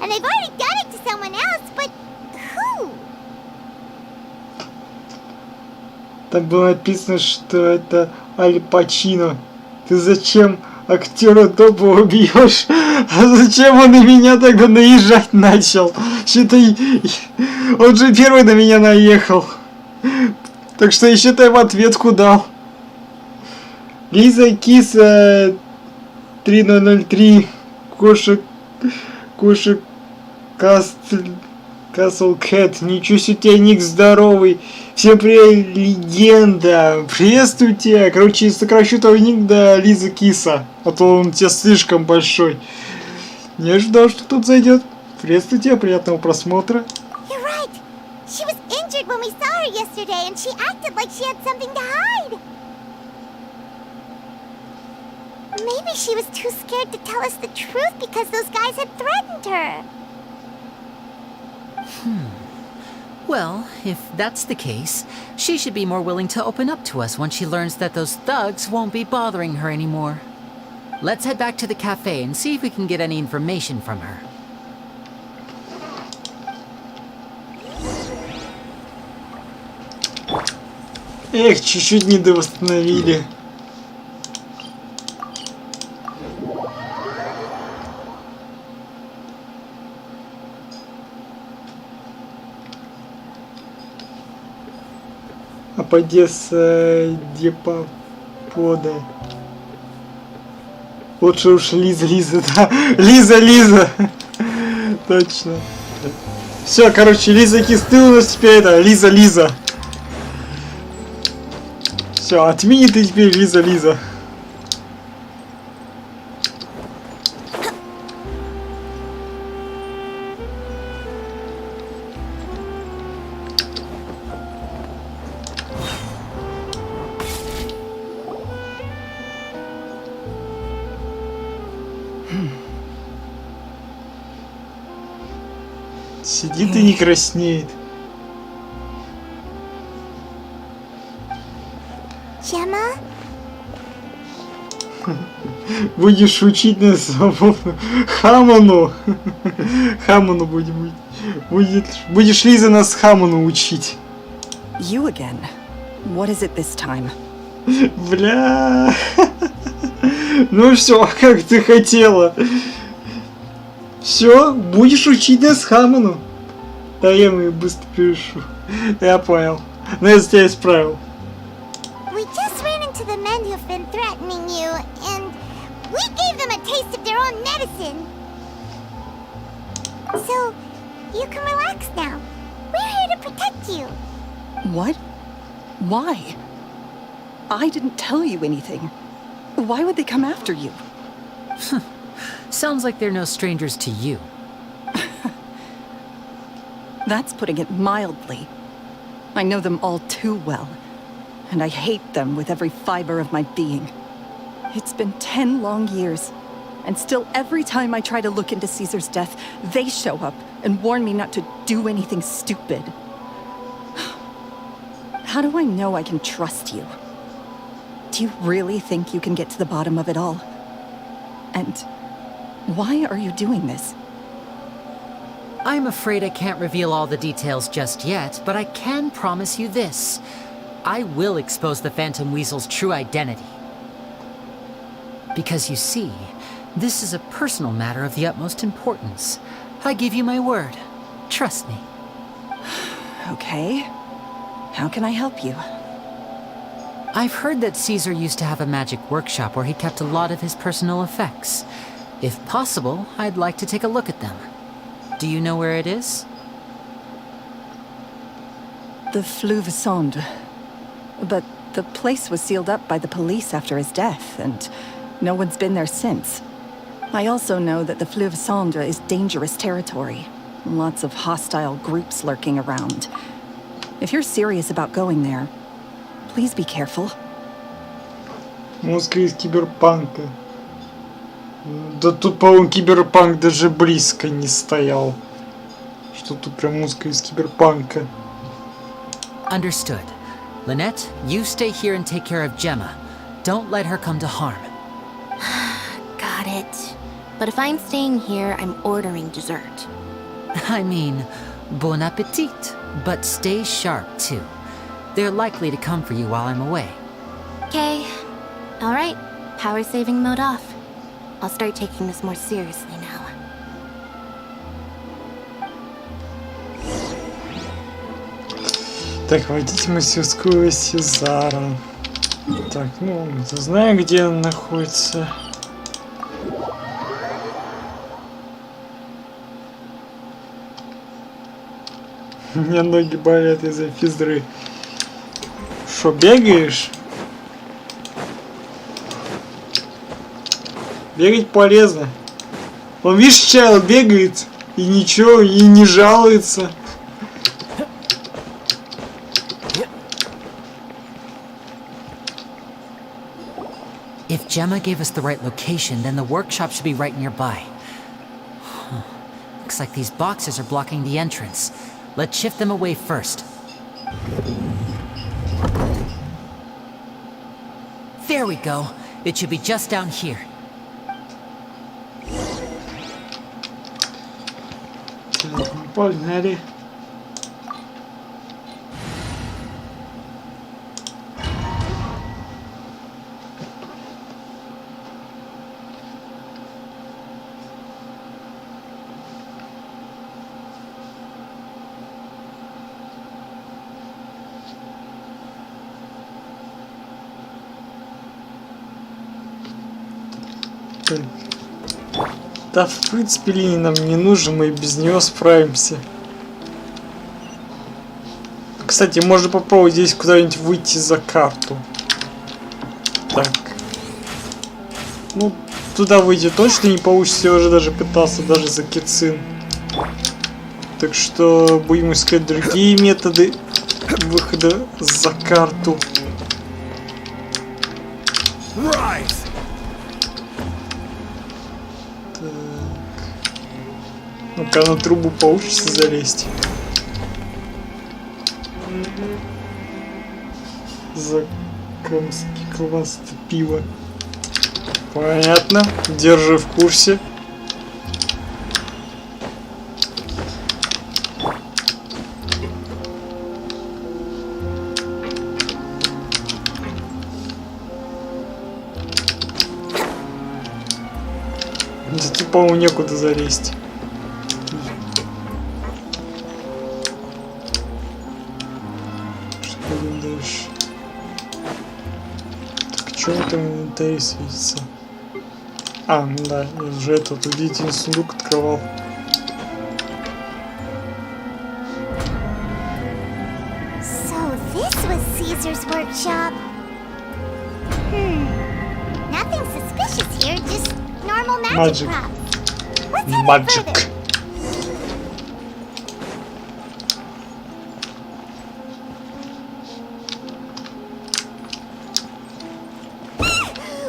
and they've already done it to someone else, but who? Там было написано, что это Аль Пачино. Ты зачем актера топа убьешь? А зачем он на меня тогда наезжать начал? Считай, он же первый на меня наехал. Так что я, считай, в ответку дал. Лиза Киса 3003. Кошек Касл Кэт. Ничего себе, у тебя ник здоровый. Всем привет, легенда. Приветствуйте. Короче, сокращу твой ник до Лиза Киса. А то он у тебя слишком большой. Не ожидал, что тут зайдет. Приветствуйте, приятного просмотра. You're right. She was injured when we saw her yesterday, and she acted like she had something to hide. Maybe she was too scared to tell us the truth because those guys had threatened her. Well, if that's the case, she should be more willing to open up to us once she learns that those thugs won't be bothering her anymore. Let's head back to the cafe and see if we can get any information from her. Эх, чуть-чуть не довосстановили. А Поддержка депопода. Лучше уж Лиза, да. Лиза. Точно. Все, короче, Лиза Кис, ты у нас теперь это, Лиза. Все, отмени ты теперь Лиза. Сидит и не краснеет. Gemma? Будешь учить нас Хамону. Хамону будешь Лиза нас Хамону учить. You again. What is it this time? Бля. Ну все, как ты хотела. Все, будешь учить нас Хамону. Да я ему быстро пишу. Я понял. Но я тебя исправил. We just ran into the men who've been threatening you, and we gave them a taste of their own medicine. So, you can relax now. We're here to protect you. What? Why? I didn't tell you anything. Why would they come after you? Sounds like they're no strangers to you. That's putting it mildly. I know them all too well, and I hate them with every fiber of my being. It's been 10 long years, and still every time I try to look into Caesar's death, they show up and warn me not to do anything stupid. How do I know I can trust you? Do you really think you can get to the bottom of it all? And why are you doing this? I'm afraid I can't reveal all the details just yet, but I can promise you this. I will expose the Phantom Weasel's true identity. Because you see, this is a personal matter of the utmost importance. I give you my word. Trust me. Okay. How can I help you? I've heard that Caesar used to have a magic workshop where he kept a lot of his personal effects. If possible, I'd like to take a look at them. Do you know where it is? The Fleuve Sonde. But the place was sealed up by the police after his death, and no one's been there since. I also know that the Fleuve Sonde is dangerous territory. Lots of hostile groups lurking around. If you're serious about going there, please be careful. Музыка из киберпанка. Да тут, по-моему, киберпанк даже близко не стоял. Что тут прям музыка из киберпанка. Understood. Lynette, you stay here and take care of Gemma. Don't let her come to harm. Got it. But if I'm staying here, I'm ordering dessert. I mean, bon appetit. But stay sharp, too. They're likely to come for you while I'm away. Okay. Alright. Power saving mode off. I'll start taking this more seriously now. Так, войдите в мастерскую Сезара. Так, ну, знаю, где он находится. У меня ноги болят из-за физдры. Шо, бегаешь? Бегать полезно. Он, видишь, чайл бегает и ничего, и не жалуется. If Gemma gave us the right location, then the workshop should be right nearby. Huh. Looks like these boxes are blocking the entrance. Let's shift them away first. There we go. It should be just down here. Погнали. Да, в принципе, линия нам не нужен, мы и без нее справимся. Кстати, можно попробовать здесь куда-нибудь выйти за карту. Так. Ну, туда выйти точно не получится, я уже даже пытался, даже за кицин. Так что будем искать другие методы выхода за карту. Ну-ка, на трубу получится залезть. Знакомский класс пива. Понятно. Держи в курсе. Да тут, по-моему, некуда залезть. Что там в инвентаре светится? А, ну да, я уже этот убедительный сундук открывал. So this was Caesar's workshop. Nothing suspicious here, just normal magic props. Let's head further.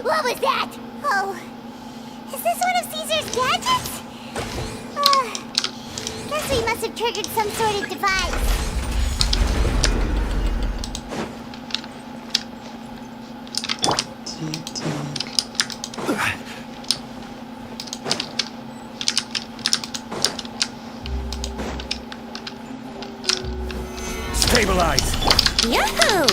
What was that? Oh, is this one of Caesar's gadgets? Guess we must have triggered some sort of device. Stabilize. Yahoo!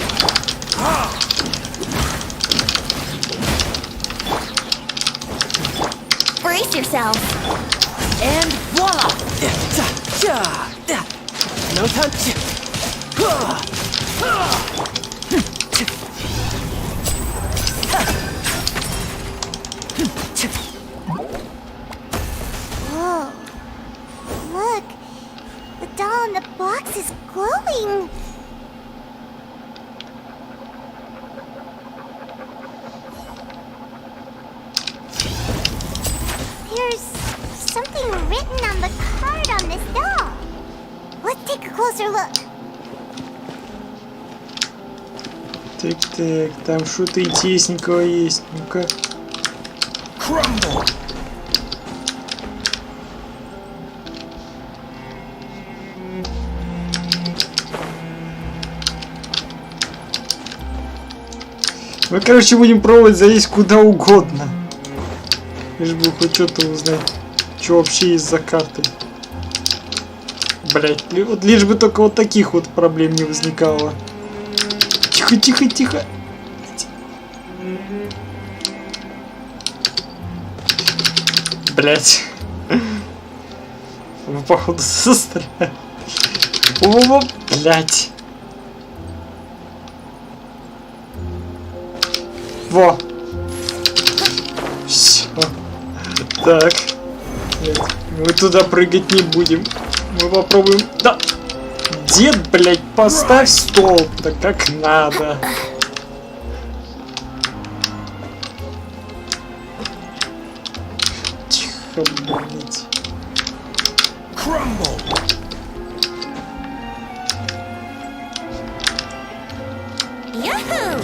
Brace yourself. And voila! No touch. Whoa. Look. The doll in the box is glowing. There's something written on the card on this doll. Let's take a closer look. Так, там что-то интересненького есть. Ну-ка. Crumble. Мы, короче, будем пробовать залезть куда угодно. Лишь бы хоть что-то узнать. Что вообще есть за картой. Блять, вот лишь бы только вот таких вот проблем не возникало. Тихо, тихо, тихо. Блять. Вы, походу, застряли. О, блять. Во! Все. Так. Нет, мы туда прыгать не будем. Мы попробуем... Да! Дед, блядь, поставь стол. Да как надо. Тихо, блядь. Yahoo!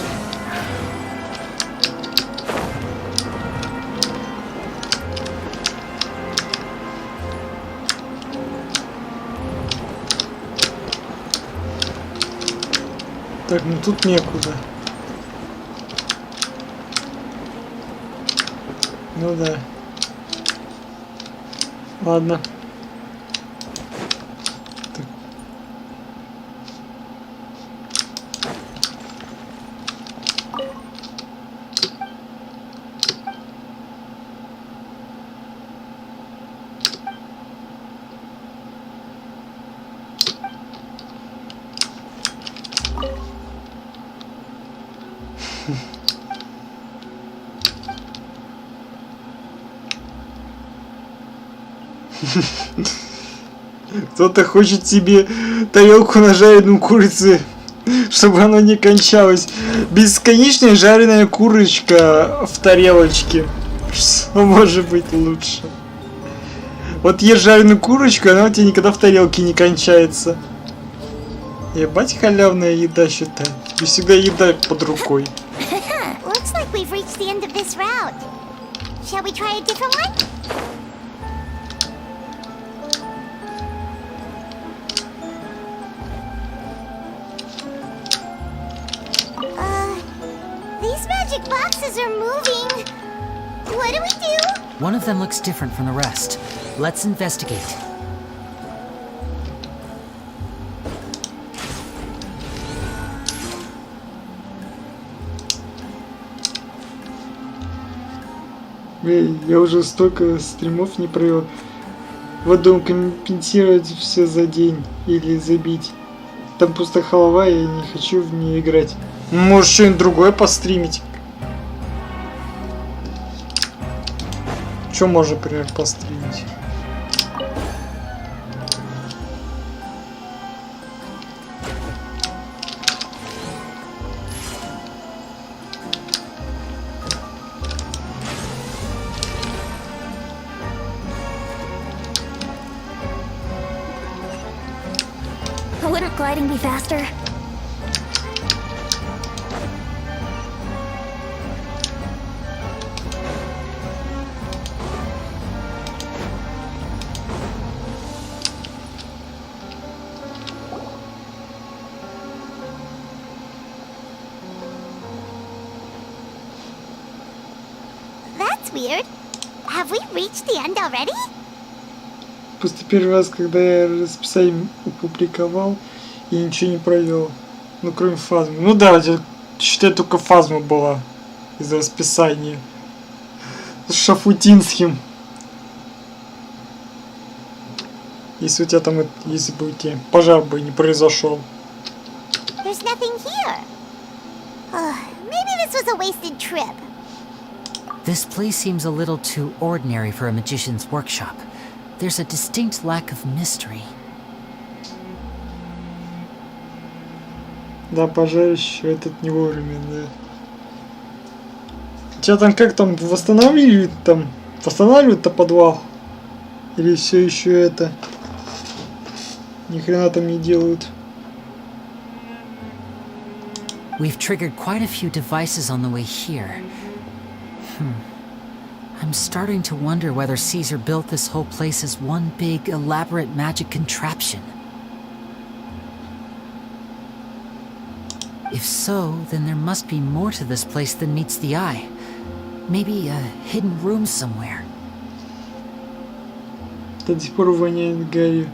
Так, ну тут некуда. Ну да. Ладно. Так. Кто-то хочет себе тарелку на жареную курицу, чтобы оно не кончалось. Бесконечная жареная курочка в тарелочке. Что может быть лучше? Вот ешь жареную курочку, она у тебя никогда в тарелке не кончается. Ебать халявная еда, считай. И всегда еда под рукой. Looks like we've reached the end of this route. Shall we try a different one? These magic boxes are moving. What do we do? One of them looks different from the rest. Let's investigate. Я уже столько стримов не провел. Вот думаю, компенсировать все за день или забить. Там просто халва, я не хочу в нее играть. Может, что-нибудь другое постримить? Что можно, например, постримить? Wouldn't gliding be faster? That's weird. Have we reached the end already? Просто первый раз, когда я расписание опубликовал, я ничего не провел. Ну, кроме фазмы. Ну да, считай, только фазма была из расписания. С Шафутинским. Если у тебя там, если бы у тебя пожар бы не произошел. There's nothing here. Maybe this was a wasted trip. This place seems a little too ordinary for a magician's workshop. There's a distinct lack of mystery. Да, пожар еще этот не вовремя, да. Тебя там как там восстанавливают-то подвал? Или все еще это? Ни хрена там не делают. We've triggered quite a few devices on the way here. I'm starting to wonder whether Caesar built this whole place as one big, elaborate magic contraption. If so, then there must be more to this place than meets the eye. Maybe a hidden room somewhere. До сих пор воняет гарью.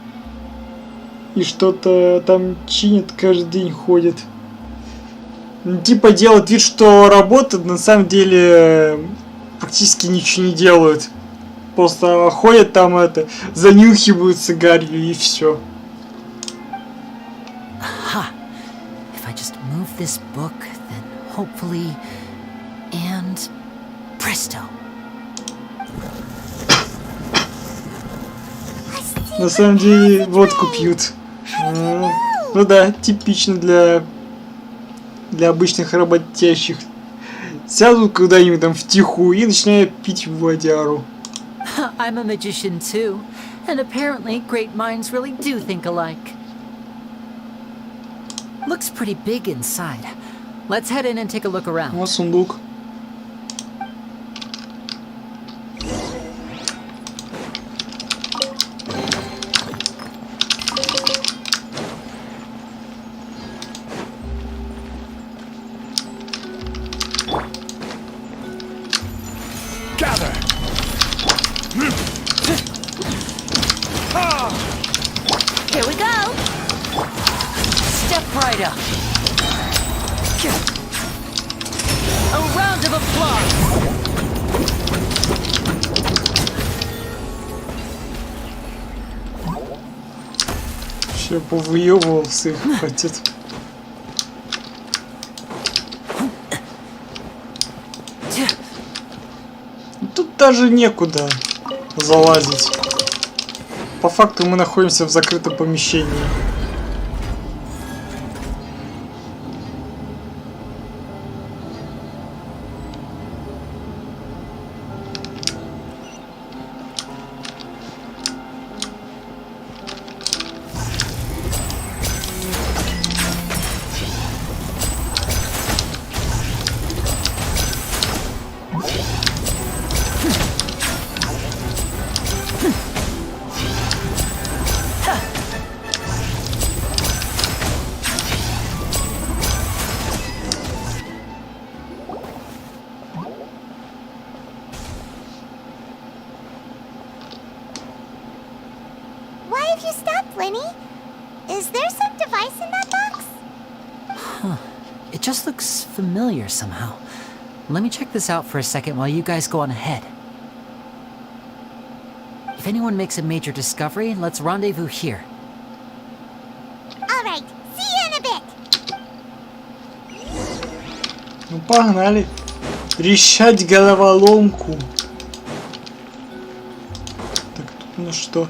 И что-то там чинят, каждый день ходят. Типа делают вид, что работают, на самом деле практически ничего не делают. Просто ходят там занюхиваются гарью и все. Aha! If I just move this book, then hopefully... Presto. На самом деле водку пьют. Ну да, типично для обычных работящих. Сядут куда-нибудь там втихую и начинают пить водяру. I'm a magician too, and apparently great minds really do think alike. Looks pretty big inside. Let's head in and take a look around. Вот сундук. Here we go. Step right up. A round of applause. Еще повыебывался их хватит. Тут даже некуда залазить. По факту мы находимся в закрытом помещении. Why have you stopped, Lenny? Is there some device in that box? Huh. It just looks familiar somehow. Let me check this out for a second while you guys go on ahead. If anyone makes a major discovery, let's rendezvous here. All right, see you in a bit. Ну погнали. Решать головоломку. Так, тут ну что?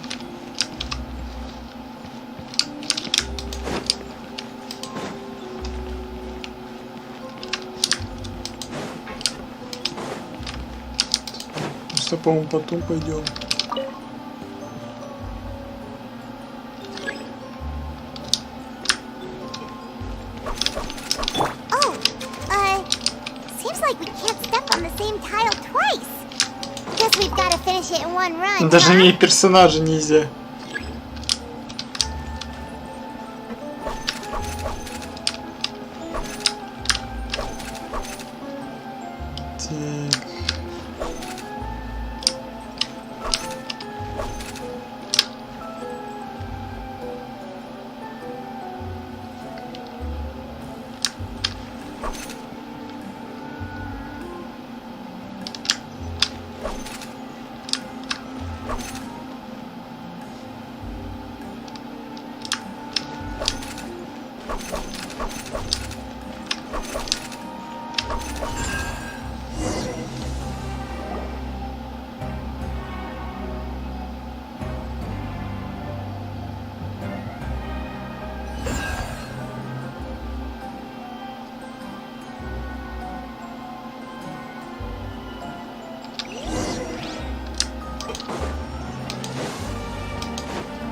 Просто, по-моему, потом пойдем. Seems like we can't step on the same tile twice. Guess we've got to finish it in one run. Даже huh? мне персонажа нельзя. Так.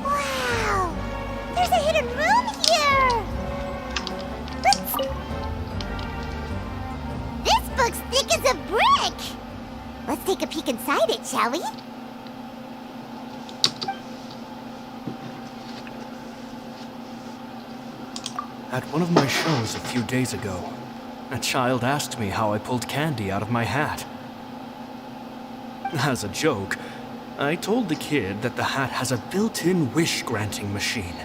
Wow, there's a hidden room here. This book's thick as a brick. Let's take a peek inside it, shall we? At one of my shows a few days ago, a child asked me how I pulled candy out of my hat. As a joke, I told the kid that the hat has a built-in wish-granting machine.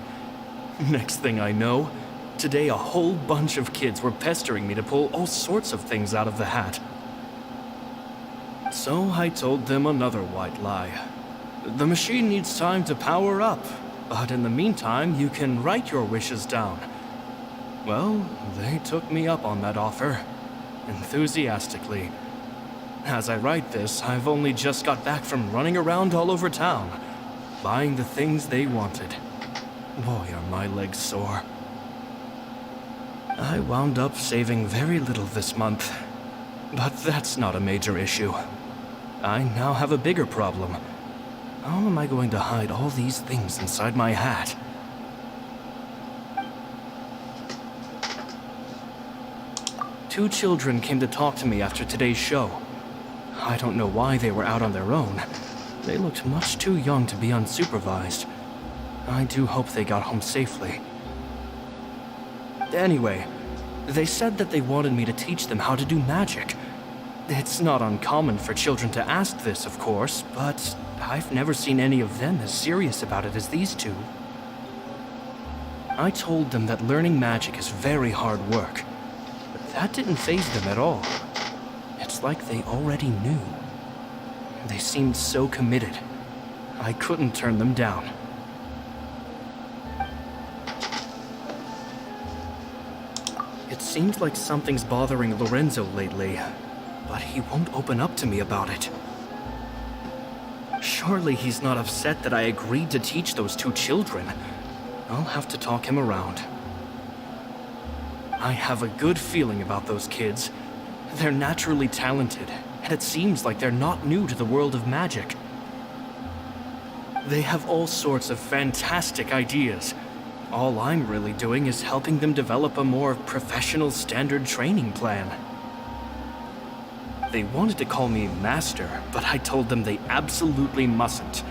Next thing I know, today a whole bunch of kids were pestering me to pull all sorts of things out of the hat. So I told them another white lie. The machine needs time to power up, but in the meantime, you can write your wishes down. Well, they took me up on that offer, enthusiastically. As I write this, I've only just got back from running around all over town, buying the things they wanted. Boy, are my legs sore. I wound up saving very little this month, but that's not a major issue. I now have a bigger problem. How am I going to hide all these things inside my hat? Two children came to talk to me after today's show. I don't know why they were out on their own. They looked much too young to be unsupervised. I do hope they got home safely. Anyway, they said that they wanted me to teach them how to do magic. It's not uncommon for children to ask this, of course, but I've never seen any of them as serious about it as these two. I told them that learning magic is very hard work, but that didn't faze them at all. It's like they already knew. They seemed so committed. I couldn't turn them down. It seems like something's bothering Lorenzo lately, but he won't open up to me about it. Surely he's not upset that I agreed to teach those two children. I'll have to talk him around. I have a good feeling about those kids. They're naturally talented, and it seems like they're not new to the world of magic. They have all sorts of fantastic ideas. All I'm really doing is helping them develop a more professional standard training plan. They wanted to call me Master, but I told them they absolutely mustn't.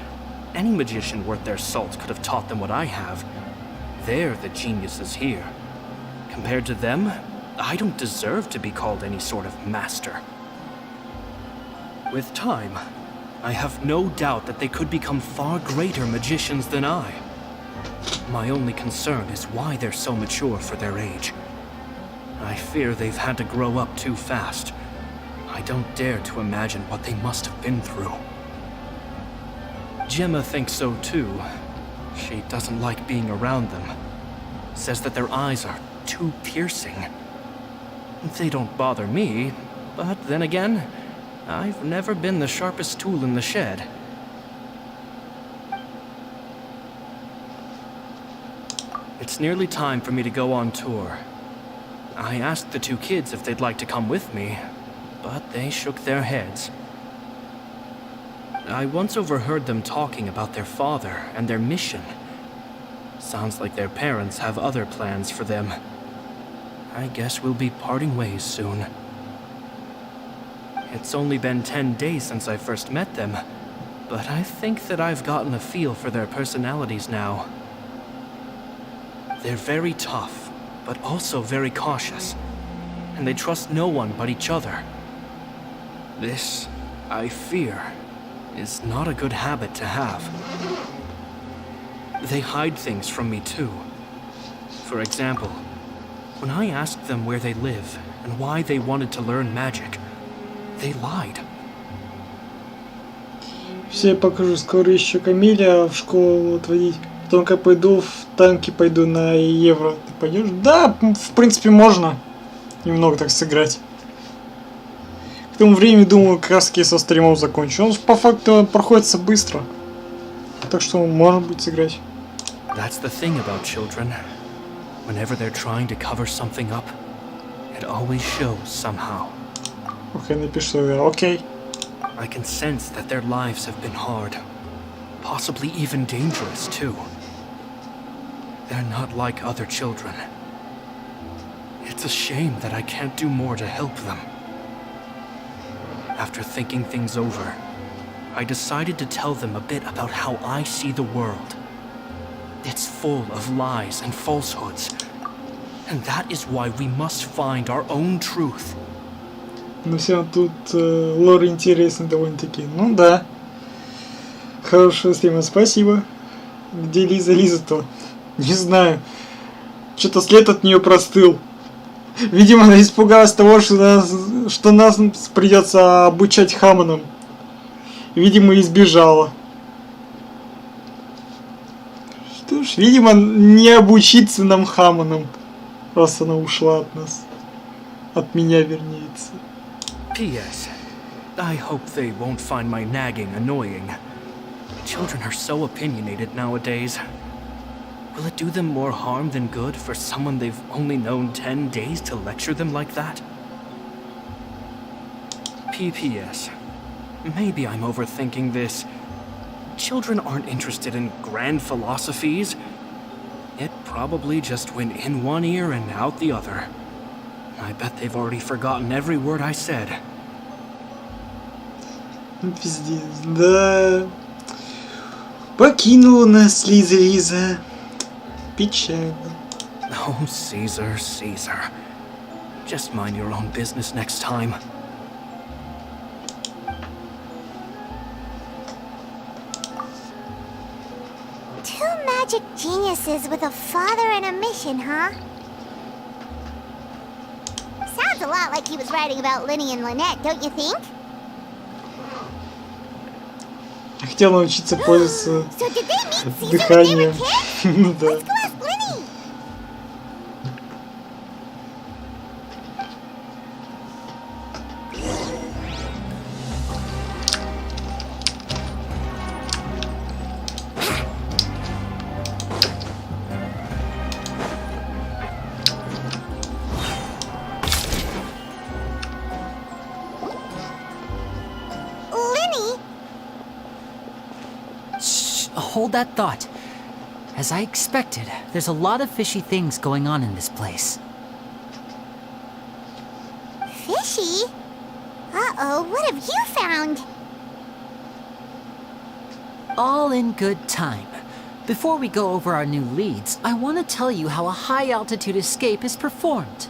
Any magician worth their salt could have taught them what I have. They're the geniuses here. Compared to them, I don't deserve to be called any sort of master. With time, I have no doubt that they could become far greater magicians than I. My only concern is why they're so mature for their age. I fear they've had to grow up too fast. I don't dare to imagine what they must have been through. Gemma thinks so too. She doesn't like being around them. Says that their eyes are too piercing. They don't bother me, but then again, I've never been the sharpest tool in the shed. It's nearly time for me to go on tour. I asked the two kids if they'd like to come with me, but they shook their heads. I once overheard them talking about their father and their mission. Sounds like their parents have other plans for them. I guess we'll be parting ways soon. It's only been 10 days since I first met them, but I think that I've gotten a feel for their personalities now. They're very tough, but also very cautious, and they trust no one but each other. This, I fear, is not a good habit to have. They hide things from me too. For example, when I asked them where they live and why they wanted to learn magic, they lied. Все, я покажу скоро еще Камиля в школу отводить. Потом, как пойду в танки, пойду на евро. Ты пойдешь? Да, в принципе, можно немного так сыграть. К тому времени, думаю, как раз таки со стримом закончу. Он по факту проходится быстро. Так что можно будет сыграть. That's the thing about children. Whenever they're trying to cover something up, it always shows somehow. Окей, напишу, окей. I can sense that their lives have been hard. Possibly even dangerous, too. They're not like other children. It's a shame that I can't do more to help them. After thinking things over, I decided to tell them a bit about how I see the world. It's full of lies and falsehoods. And that is why we must find our own truth. Ну все, тут лор интересный довольно-таки. Ну да. Хорошего стрима, спасибо. Где Лиза? Лиза-то? Не знаю. Что-то след от нее простыл. Видимо, она испугалась того, что нас придется обучать Хаммонам. Видимо, избежала. Что ж, видимо, не обучиться нам Хаммонам, раз она ушла от нас. От меня, вернее. P.S. I hope they won't find my nagging annoying. Children are so opinionated nowadays. Will it do them more harm than good for someone they've only known 10 days to lecture them like that? P.P.S. Maybe I'm overthinking this. Children aren't interested in grand philosophies. It probably just went in one ear and out the other. I bet they've already forgotten every word I said. Пиздец, да. Покинула нас Лиза. Печально. Oh, Caesar, Caesar. Just mind your own business next time. Two magic geniuses with a father and a mission, huh? Sounds a lot like he was writing about Linny and Lynette, don't you think? Хотел научиться пользоваться So did they meet Caesar when they дыханием. were kids? Ну да. Let's go ask Linny. Linny? Shh, hold that thought. As I expected, there's a lot of fishy things going on in this place. Fishy? Uh-oh, what have you found? All in good time. Before we go over our new leads, I want to tell you how a high-altitude escape is performed.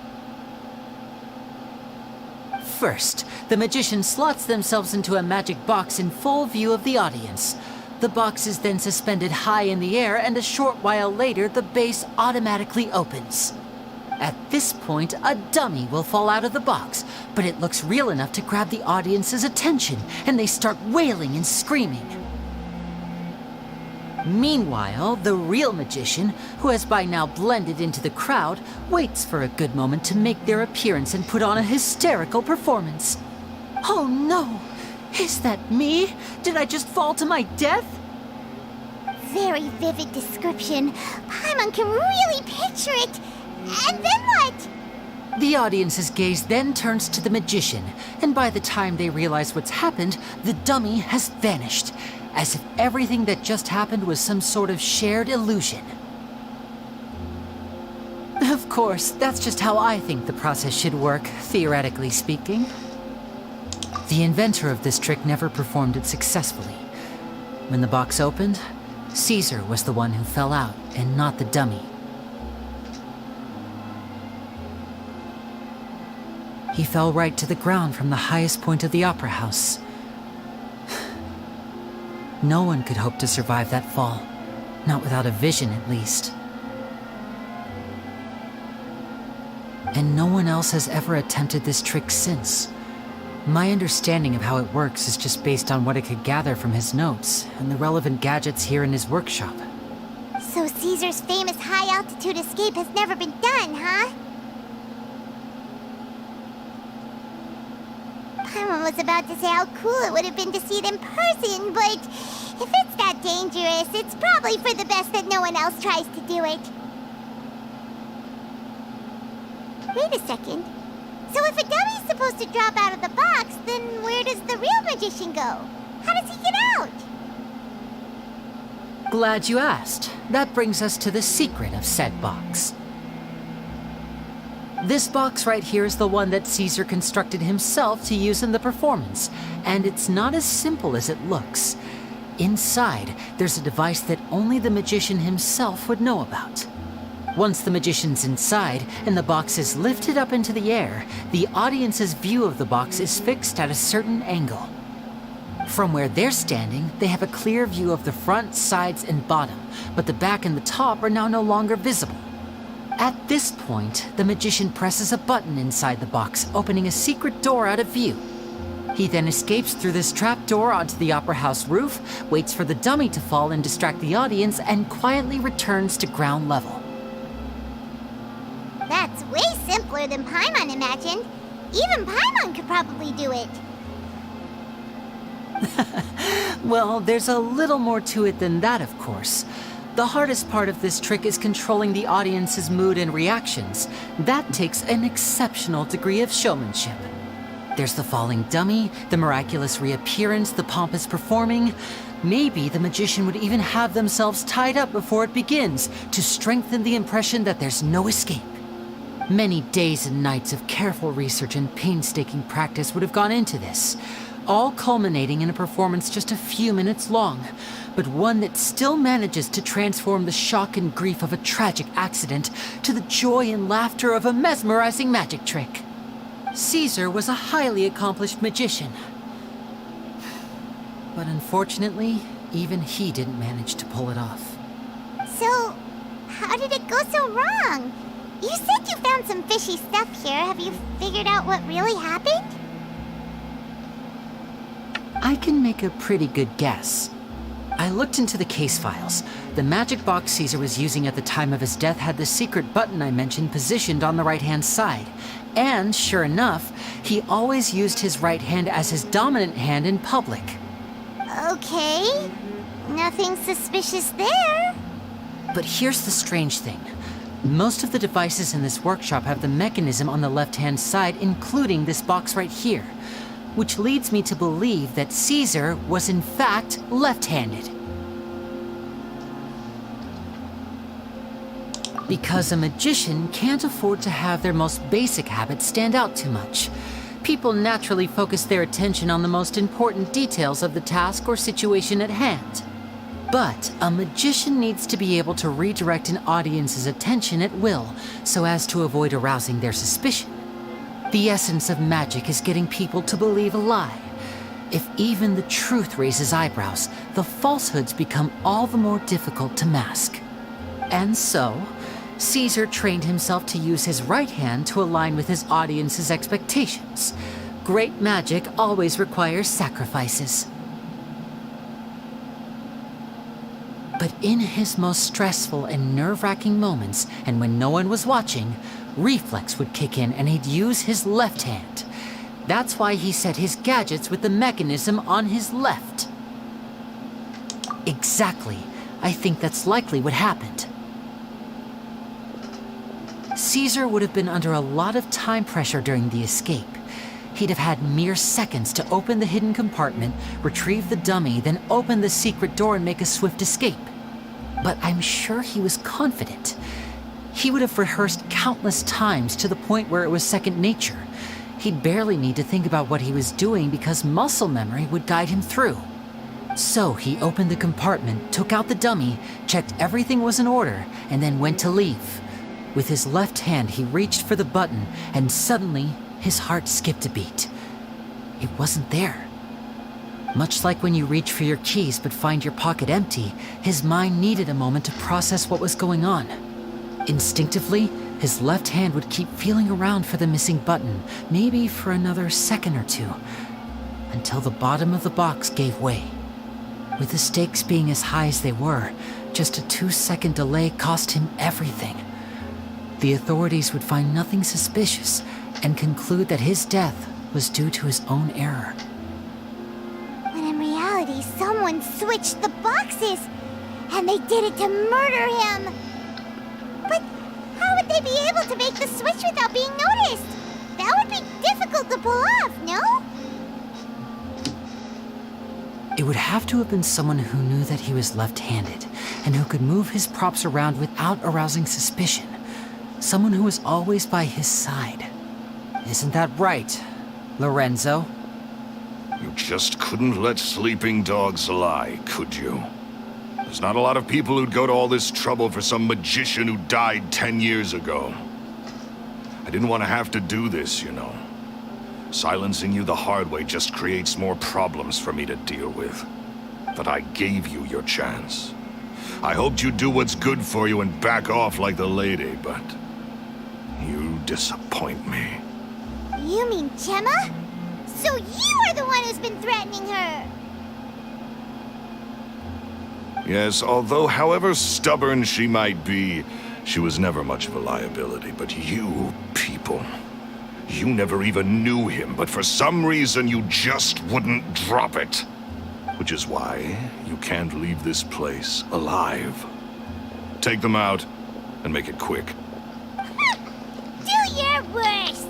First, the magician slots themselves into a magic box in full view of the audience. The box is then suspended high in the air, and a short while later, the base automatically opens. At this point, a dummy will fall out of the box, but it looks real enough to grab the audience's attention, and they start wailing and screaming. Meanwhile, the real magician, who has by now blended into the crowd, waits for a good moment to make their appearance and put on a hysterical performance. Oh no! Is that me? Did I just fall to my death? Very vivid description. Paimon can really picture it. And then what? The audience's gaze then turns to the magician, and by the time they realize what's happened, the dummy has vanished, as if everything that just happened was some sort of shared illusion. Of course, that's just how I think the process should work, theoretically speaking. The inventor of this trick never performed it successfully. When the box opened, Caesar was the one who fell out, and not the dummy. He fell right to the ground from the highest point of the opera house. No one could hope to survive that fall, not without a vision at least. And no one else has ever attempted this trick since. My understanding of how it works is just based on what I could gather from his notes and the relevant gadgets here in his workshop. So Caesar's famous high-altitude escape has never been done, huh? Paimon was about to say how cool it would have been to see it in person, but if it's that dangerous, it's probably for the best that no one else tries to do it. Wait a second. So if a dummy's supposed to drop out of the box, then where does the real magician go? How does he get out? Glad you asked. That brings us to the secret of said box. This box right here is the one that Caesar constructed himself to use in the performance, and it's not as simple as it looks. Inside, there's a device that only the magician himself would know about. Once the magician's inside and the box is lifted up into the air, the audience's view of the box is fixed at a certain angle. From where they're standing, they have a clear view of the front, sides, and bottom, but the back and the top are now no longer visible. At this point, the magician presses a button inside the box, opening a secret door out of view. He then escapes through this trapdoor onto the opera house roof, waits for the dummy to fall and distract the audience, and quietly returns to ground level. That's way simpler than Paimon imagined. Even Paimon could probably do it. Well, there's a little more to it than that, of course. The hardest part of this trick is controlling the audience's mood and reactions. That takes an exceptional degree of showmanship. There's the falling dummy, the miraculous reappearance, the pompous performing. Maybe the magician would even have themselves tied up before it begins to strengthen the impression that there's no escape. Many days and nights of careful research and painstaking practice would have gone into this, all culminating in a performance just a few minutes long, but one that still manages to transform the shock and grief of a tragic accident to the joy and laughter of a mesmerizing magic trick. Caesar was a highly accomplished magician, but unfortunately, even he didn't manage to pull it off. So, how did it go so wrong? You said you found some fishy stuff here. Have you figured out what really happened? I can make a pretty good guess. I looked into the case files. The magic box Caesar was using at the time of his death had the secret button I mentioned positioned on the right-hand side. And, sure enough, he always used his right hand as his dominant hand in public. Okay. Nothing suspicious there. But here's the strange thing. Most of the devices in this workshop have the mechanism on the left-hand side, including this box right here, which leads me to believe that Caesar was in fact left-handed. Because a magician can't afford to have their most basic habits stand out too much. People naturally focus their attention on the most important details of the task or situation at hand. But a magician needs to be able to redirect an audience's attention at will, so as to avoid arousing their suspicion. The essence of magic is getting people to believe a lie. If even the truth raises eyebrows, the falsehoods become all the more difficult to mask. And so, Caesar trained himself to use his right hand to align with his audience's expectations. Great magic always requires sacrifices. But in his most stressful and nerve-wracking moments, and when no one was watching, reflex would kick in and he'd use his left hand. That's why he set his gadgets with the mechanism on his left. Exactly. I think that's likely what happened. Caesar would have been under a lot of time pressure during the escape. He'd have had mere seconds to open the hidden compartment, retrieve the dummy, then open the secret door and make a swift escape. But I'm sure he was confident. He would have rehearsed countless times to the point where it was second nature. He'd barely need to think about what he was doing because muscle memory would guide him through. So he opened the compartment, took out the dummy, checked everything was in order, and then went to leave. With his left hand, he reached for the button, and suddenly, his heart skipped a beat. It wasn't there. Much like when you reach for your keys but find your pocket empty, his mind needed a moment to process what was going on. Instinctively, his left hand would keep feeling around for the missing button, maybe for another second or two, until the bottom of the box gave way. With the stakes being as high as they were, just a 2-second delay cost him everything. The authorities would find nothing suspicious and conclude that his death was due to his own error. When in reality, someone switched the boxes, and they did it to murder him. But how would they be able to make the switch without being noticed? That would be difficult to pull off, no? It would have to have been someone who knew that he was left-handed and who could move his props around without arousing suspicion. Someone who was always by his side. Isn't that right, Lorenzo? You just couldn't let sleeping dogs lie, could you? There's not a lot of people who'd go to all this trouble for some magician who died 10 years ago. I didn't want to have to do this, you know. Silencing you the hard way just creates more problems for me to deal with. But I gave you your chance. I hoped you'd do what's good for you and back off like the lady, but you disappoint me. You mean Gemma? So you are the one who's been threatening her! Yes, although however stubborn she might be, she was never much of a liability. But you people, you never even knew him, but for some reason you just wouldn't drop it. which is why you can't leave this place alive. Take them out and make it quick. Do your worst!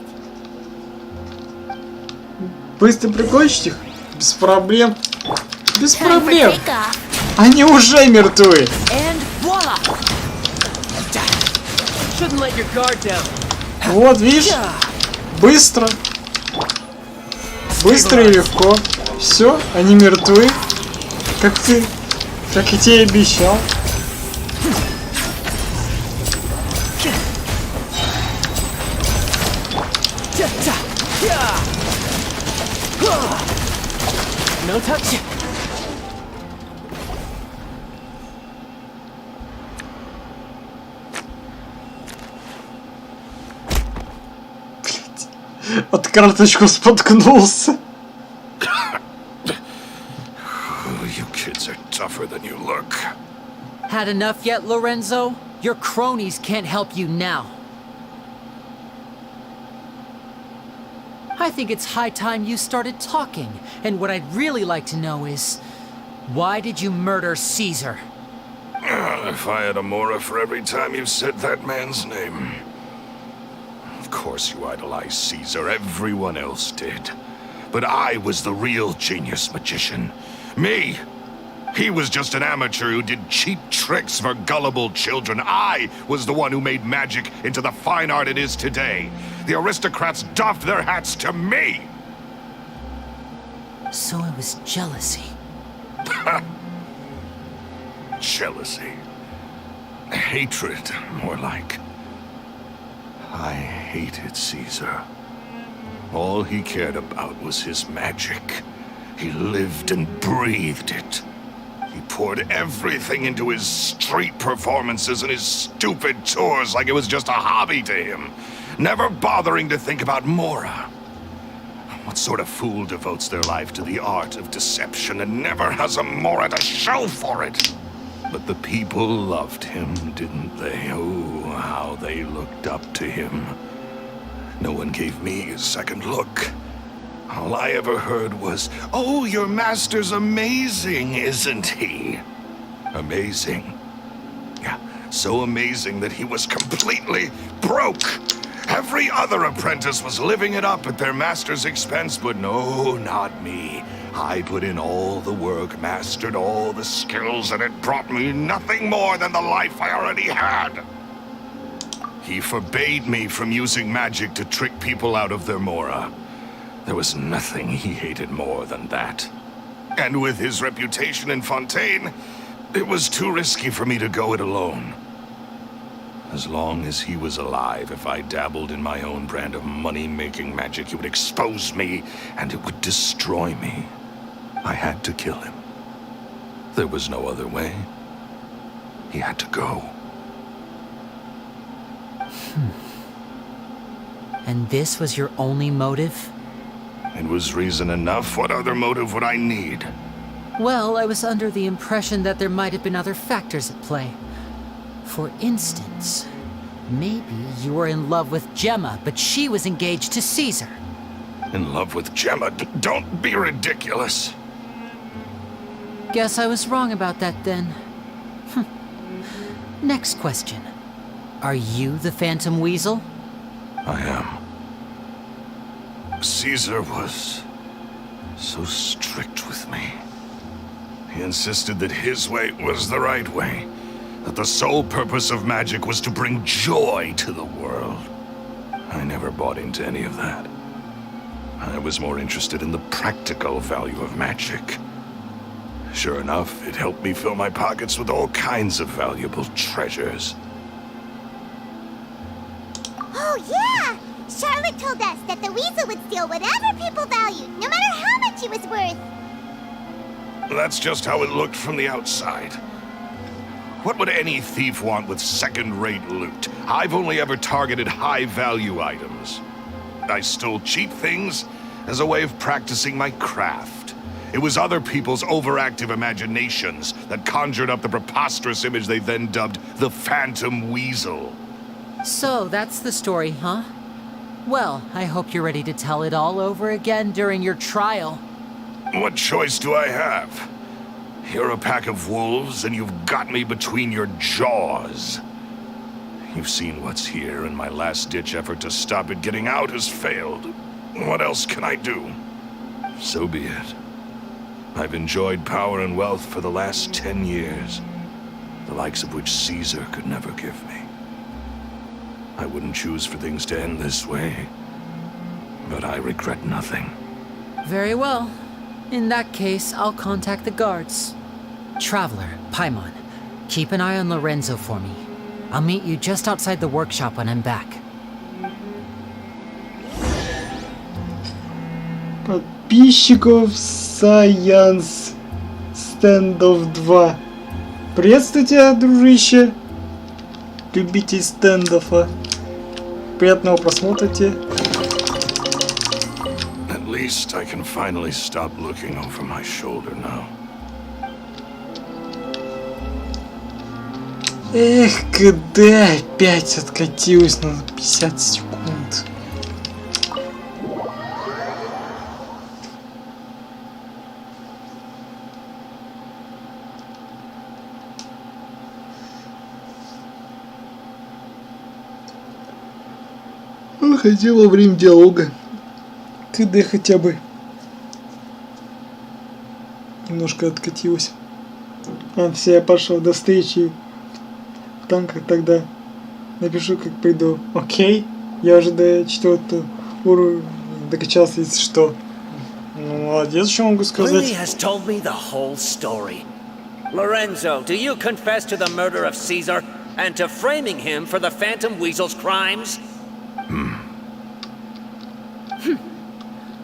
Быстро прикончить их? Без проблем. Без проблем. Они уже мертвы. And voila! Shouldn't let your guard down. Вот, видишь? Быстро. Быстро и легко. Все, они мертвы. Как и тебе обещал. No touch. От карточку споткнулся. You kids are tougher than you look. Had enough yet, Lorenzo? Your cronies can't help you now. I think it's high time you started talking, and what I'd really like to know is, why did you murder Caesar? If I had a mora for every time you said that man's name. Of course you idolized Caesar, everyone else did. But I was the real genius magician. Me! He was just an amateur who did cheap tricks for gullible children. I was the one who made magic into the fine art it is today. The aristocrats doffed their hats to me! So it was jealousy. Jealousy. Hatred, more like. I hated Caesar. All he cared about was his magic. He lived and breathed it. He poured everything into his street performances and his stupid tours like it was just a hobby to him, never bothering to think about Mora. What sort of fool devotes their life to the art of deception and never has a Mora to show for it? But the people loved him, didn't they? Oh, how they looked up to him. No one gave me a second look. All I ever heard was, "Oh, your master's amazing, isn't he?" Amazing. Yeah, so amazing that he was completely broke. Every other apprentice was living it up at their master's expense, but no, not me. I put in all the work, mastered all the skills, and it brought me nothing more than the life I already had. He forbade me from using magic to trick people out of their Mora. There was nothing he hated more than that. And with his reputation in Fontaine, it was too risky for me to go it alone. As long as he was alive, if I dabbled in my own brand of money-making magic, he would expose me, and it would destroy me. I had to kill him. There was no other way. He had to go. And this was your only motive? It was reason enough. What other motive would I need? Well, I was under the impression that there might have been other factors at play. For instance, maybe you were in love with Gemma, but she was engaged to Caesar. In love with Gemma? Don't be ridiculous. Guess I was wrong about that then. Next question. Are you the Phantom Weasel? I am. Caesar was so strict with me. He insisted that his way was the right way, that the sole purpose of magic was to bring joy to the world. I never bought into any of that. I was more interested in the practical value of magic. Sure enough, it helped me fill my pockets with all kinds of valuable treasures. Oh, yeah! Charlotte told us that the weasel would steal whatever people valued, no matter how much it was worth. That's just how it looked from the outside. What would any thief want with second-rate loot? I've only ever targeted high-value items. I stole cheap things as a way of practicing my craft. It was other people's overactive imaginations that conjured up the preposterous image they then dubbed the Phantom Weasel. So, that's the story, huh? Well, I hope you're ready to tell it all over again during your trial. What choice do I have? You're a pack of wolves, and you've got me between your jaws. You've seen what's here, and my last-ditch effort to stop it getting out has failed. What else can I do? So be it. I've enjoyed power and wealth for the last 10 years, the likes of which Caesar could never give me. I wouldn't choose for things to end this way, but I regret nothing. Very well. In that case, I'll contact the guards. Traveler, Paimon, keep an eye on Lorenzo for me. I'll meet you just outside the workshop when I'm back. Подписчиков Science Стендов 2. Приветствуйте, дружище. Любитель стендов. Приятного просмотра тебе. At least I can finally stop looking over my shoulder now. Эх, когда опять откатилась на 50 секунд. Хотя во время диалога. КД хотя бы немножко откатилась. Все, я пошел до встречи в танках тогда. Напишу, как приду. Окей. Я уже до 4-го уровня докачался, если что. Ну, молодец, что могу сказать. Lily has told me the whole story. Lorenzo, do you confess to the murder of Caesar and to framing him for the Phantom Weasel's crimes?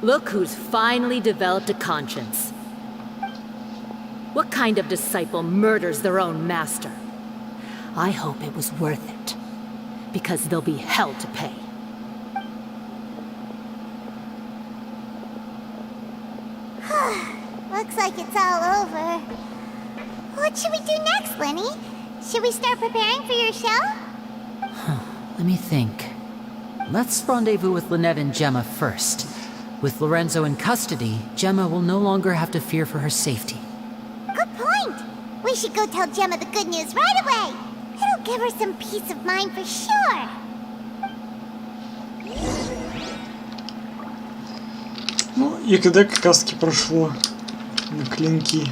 Look who's finally developed a conscience. What kind of disciple murders their own master? I hope it was worth it, because there'll be hell to pay. Looks like it's all over. What should we do next, Lenny? Should we start preparing for your show? Let me think. Let's rendezvous with Lynette and Gemma first. With Lorenzo in custody, Gemma will no longer have to fear for her safety. Good point. We should go tell Gemma the good news right away. It'll give her some peace of mind for sure. Ну, и когда как раз таки прошло на клинки.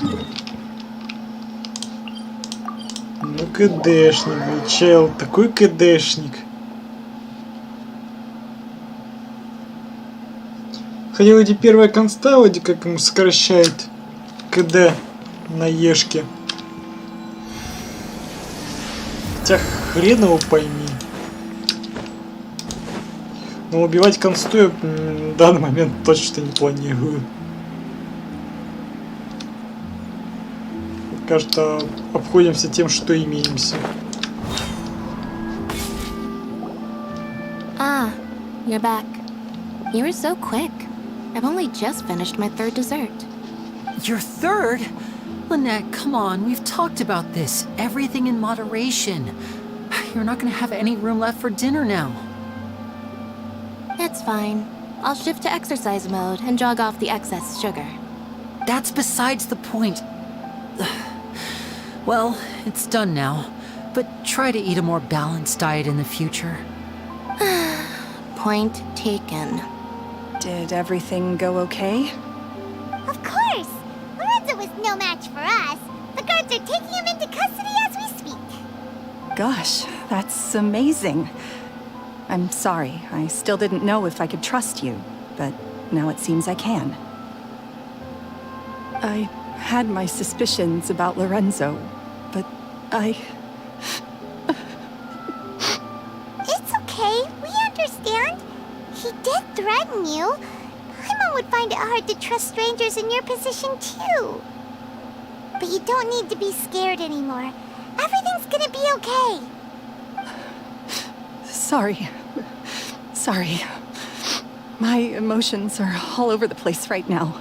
Ну, КДшник, блин, чел, такой КДшник. Хотя вроде первая конста, вроде как ему сокращает КД на Ешке. Хотя хрен его пойми. Но убивать консту я в данный момент точно не планирую. Пока что обходимся тем, что имеемся. Ah, you're back. You were so quick. I've only just finished my third dessert. Your third? Lynette, come on, we've talked about this. Everything in moderation. You're not gonna have any room left for dinner now. It's fine. I'll shift to exercise mode and jog off the excess sugar. That's besides the point. Well, it's done now, but try to eat a more balanced diet in the future. Point taken. Did everything go okay? Of course. Lorenzo was no match for us. The guards are taking him into custody as we speak. Gosh, that's amazing. I'm sorry, I still didn't know if I could trust you, but now it seems I can. I had my suspicions about Lorenzo, but It's okay. We understand. He did threaten you. Paimon would find it hard to trust strangers in your position, too. But you don't need to be scared anymore. Everything's gonna be okay. Sorry. My emotions are all over the place right now.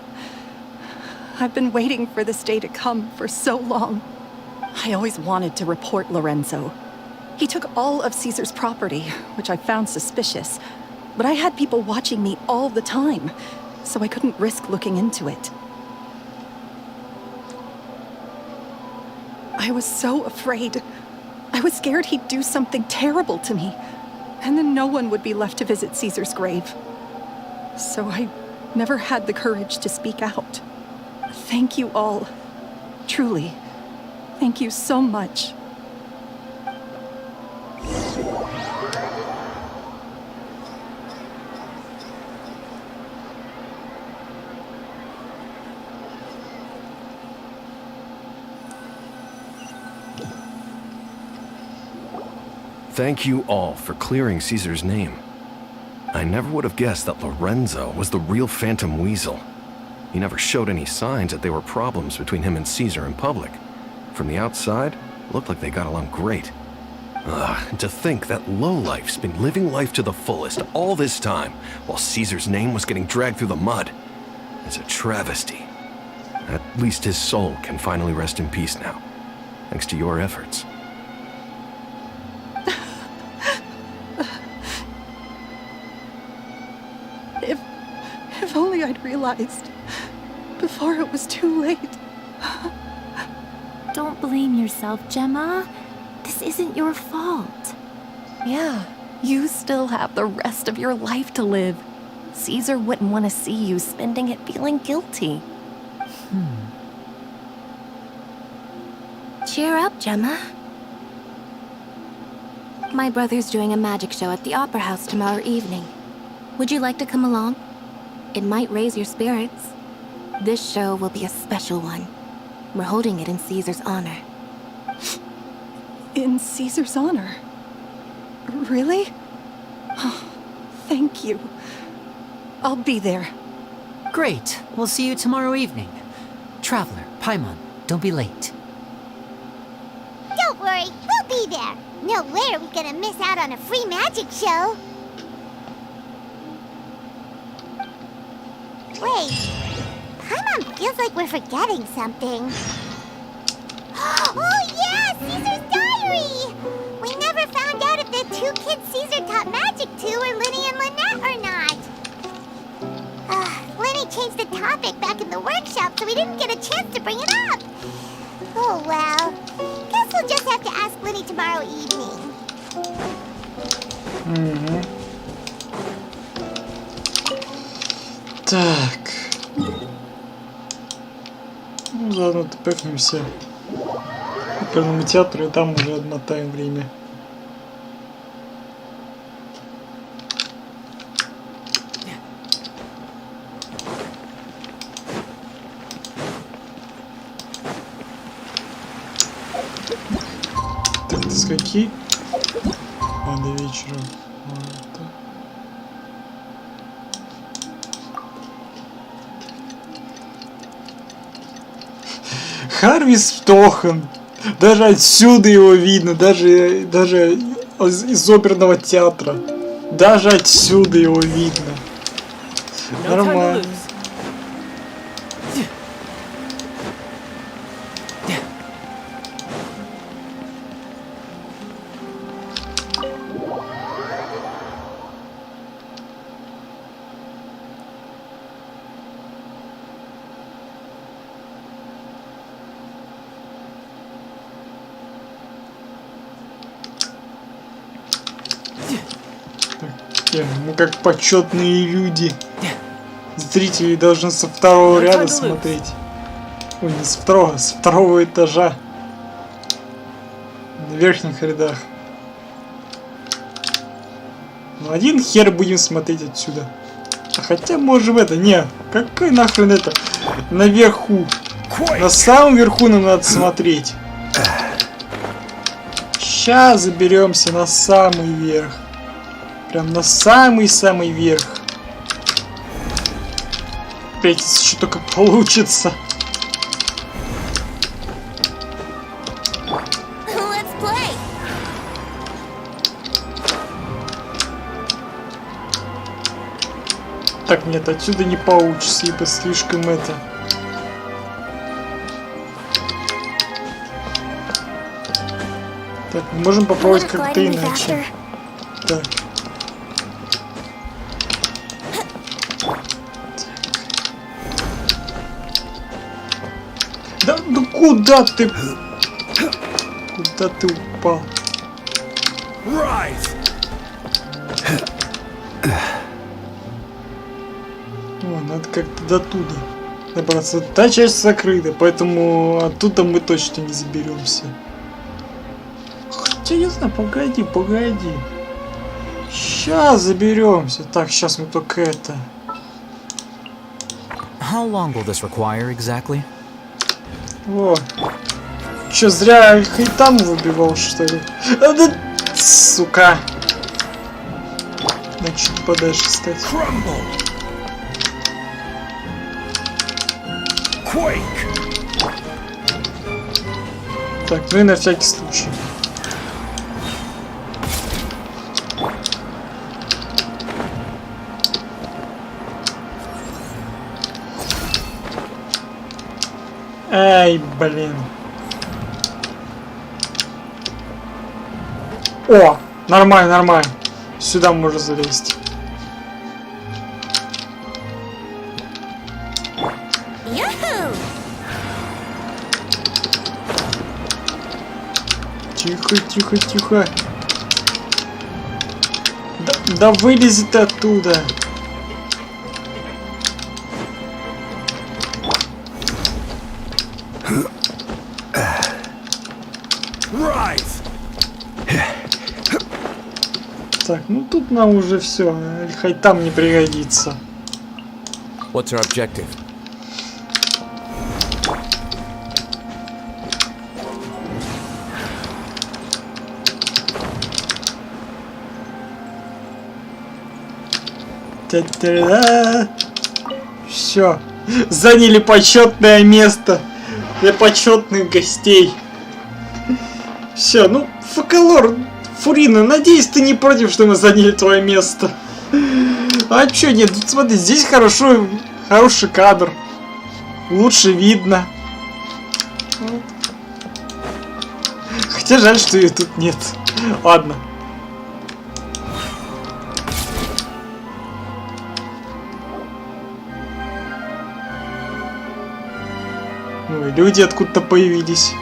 I've been waiting for this day to come for so long. I always wanted to report Lorenzo. He took all of Caesar's property, which I found suspicious. But I had people watching me all the time, so I couldn't risk looking into it. I was so afraid. I was scared he'd do something terrible to me, and then no one would be left to visit Caesar's grave. So I never had the courage to speak out. Thank you all. Truly. Thank you so much. Thank you all for clearing Caesar's name. I never would have guessed that Lorenzo was the real Phantom Weasel. He never showed any signs that there were problems between him and Caesar in public. From the outside, it looked like they got along great. Ugh, to think that lowlife's been living life to the fullest all this time, while Caesar's name was getting dragged through the mud. It's a travesty. At least his soul can finally rest in peace now, thanks to your efforts. If only I'd realized before it was too late. Don't blame yourself, Gemma. This isn't your fault. Yeah, you still have the rest of your life to live. Caesar wouldn't want to see you spending it feeling guilty. Cheer up, Gemma. My brother's doing a magic show at the Opera House tomorrow evening. Would you like to come along? It might raise your spirits. This show will be a special one. We're holding it in Caesar's honor. In Caesar's honor? Really? Oh, thank you. I'll be there. Great. We'll see you tomorrow evening. Traveler, Paimon, don't be late. Don't worry, we'll be there. No way are we gonna miss out on a free magic show. Wait, Paimon feels like we're forgetting something. Oh yeah, Caesar's diary! We never found out if the two kids Caesar taught magic to were Linny and Lynette or not. Linny changed the topic back in the workshop, so we didn't get a chance to bring it up. Oh well, guess we'll just have to ask Linny tomorrow evening. Так. Ну, заодно тпхнемся к оперному театру, и там уже отмотаем время. Так, до скольки? До вечера. Харвис втохан. Даже отсюда его видно, даже из оперного театра. Даже отсюда его видно. Нормально. Мы как почетные люди. Зрители должны со второго ряда смотреть. Ой, не со второго, со второго этажа. На верхних рядах. Ну один хер будем смотреть отсюда. А хотя можем это, не, какой нахрен это? Наверху. На самом верху нам надо смотреть. Сейчас заберемся на самый верх. Прям на самый-самый верх. Опять еще только получится. Так, нет, отсюда не получится, ибо слишком это... Так, мы можем попробовать как-то иначе. Так. Да, ну куда ты? Куда ты упал? О, надо как-то до туда добраться. Та часть закрыта, поэтому оттуда мы точно не заберемся. Хотя не знаю, погоди. Сейчас заберемся. Так, сейчас мы только это. How long will this require exactly? О. Че, зря хейтам выбивал, что ли? Да, сука. Надо чуть подальше стать. Так, ну и на всякий случай. Ай, блин. О, нормально. Сюда можно залезть. Тихо. Да вылези ты оттуда. Так, ну тут нам уже все. Хайтам не пригодится. What's our objective? Все. Заняли почетное место для почетных гостей. Все, ну, Фокалор, Фурина, надеюсь, ты не против, что мы заняли твое место. А чё, нет, смотри, здесь хороший кадр. Лучше видно. Хотя жаль, что ее тут нет. Ладно. Ну и люди откуда-то появились.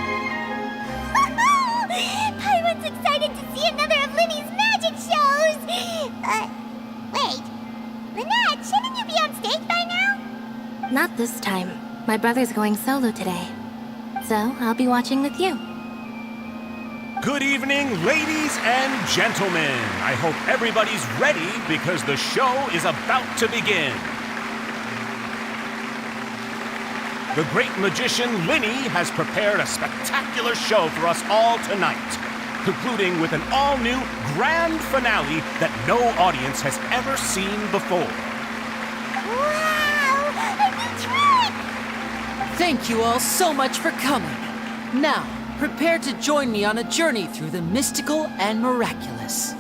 Not this time. My brother's going solo today. So, I'll be watching with you. Good evening, ladies and gentlemen. I hope everybody's ready because the show is about to begin. The great magician Linny has prepared a spectacular show for us all tonight, concluding with an all-new grand finale that no audience has ever seen before. Thank you all so much for coming. Now, prepare to join me on a journey through the mystical and miraculous.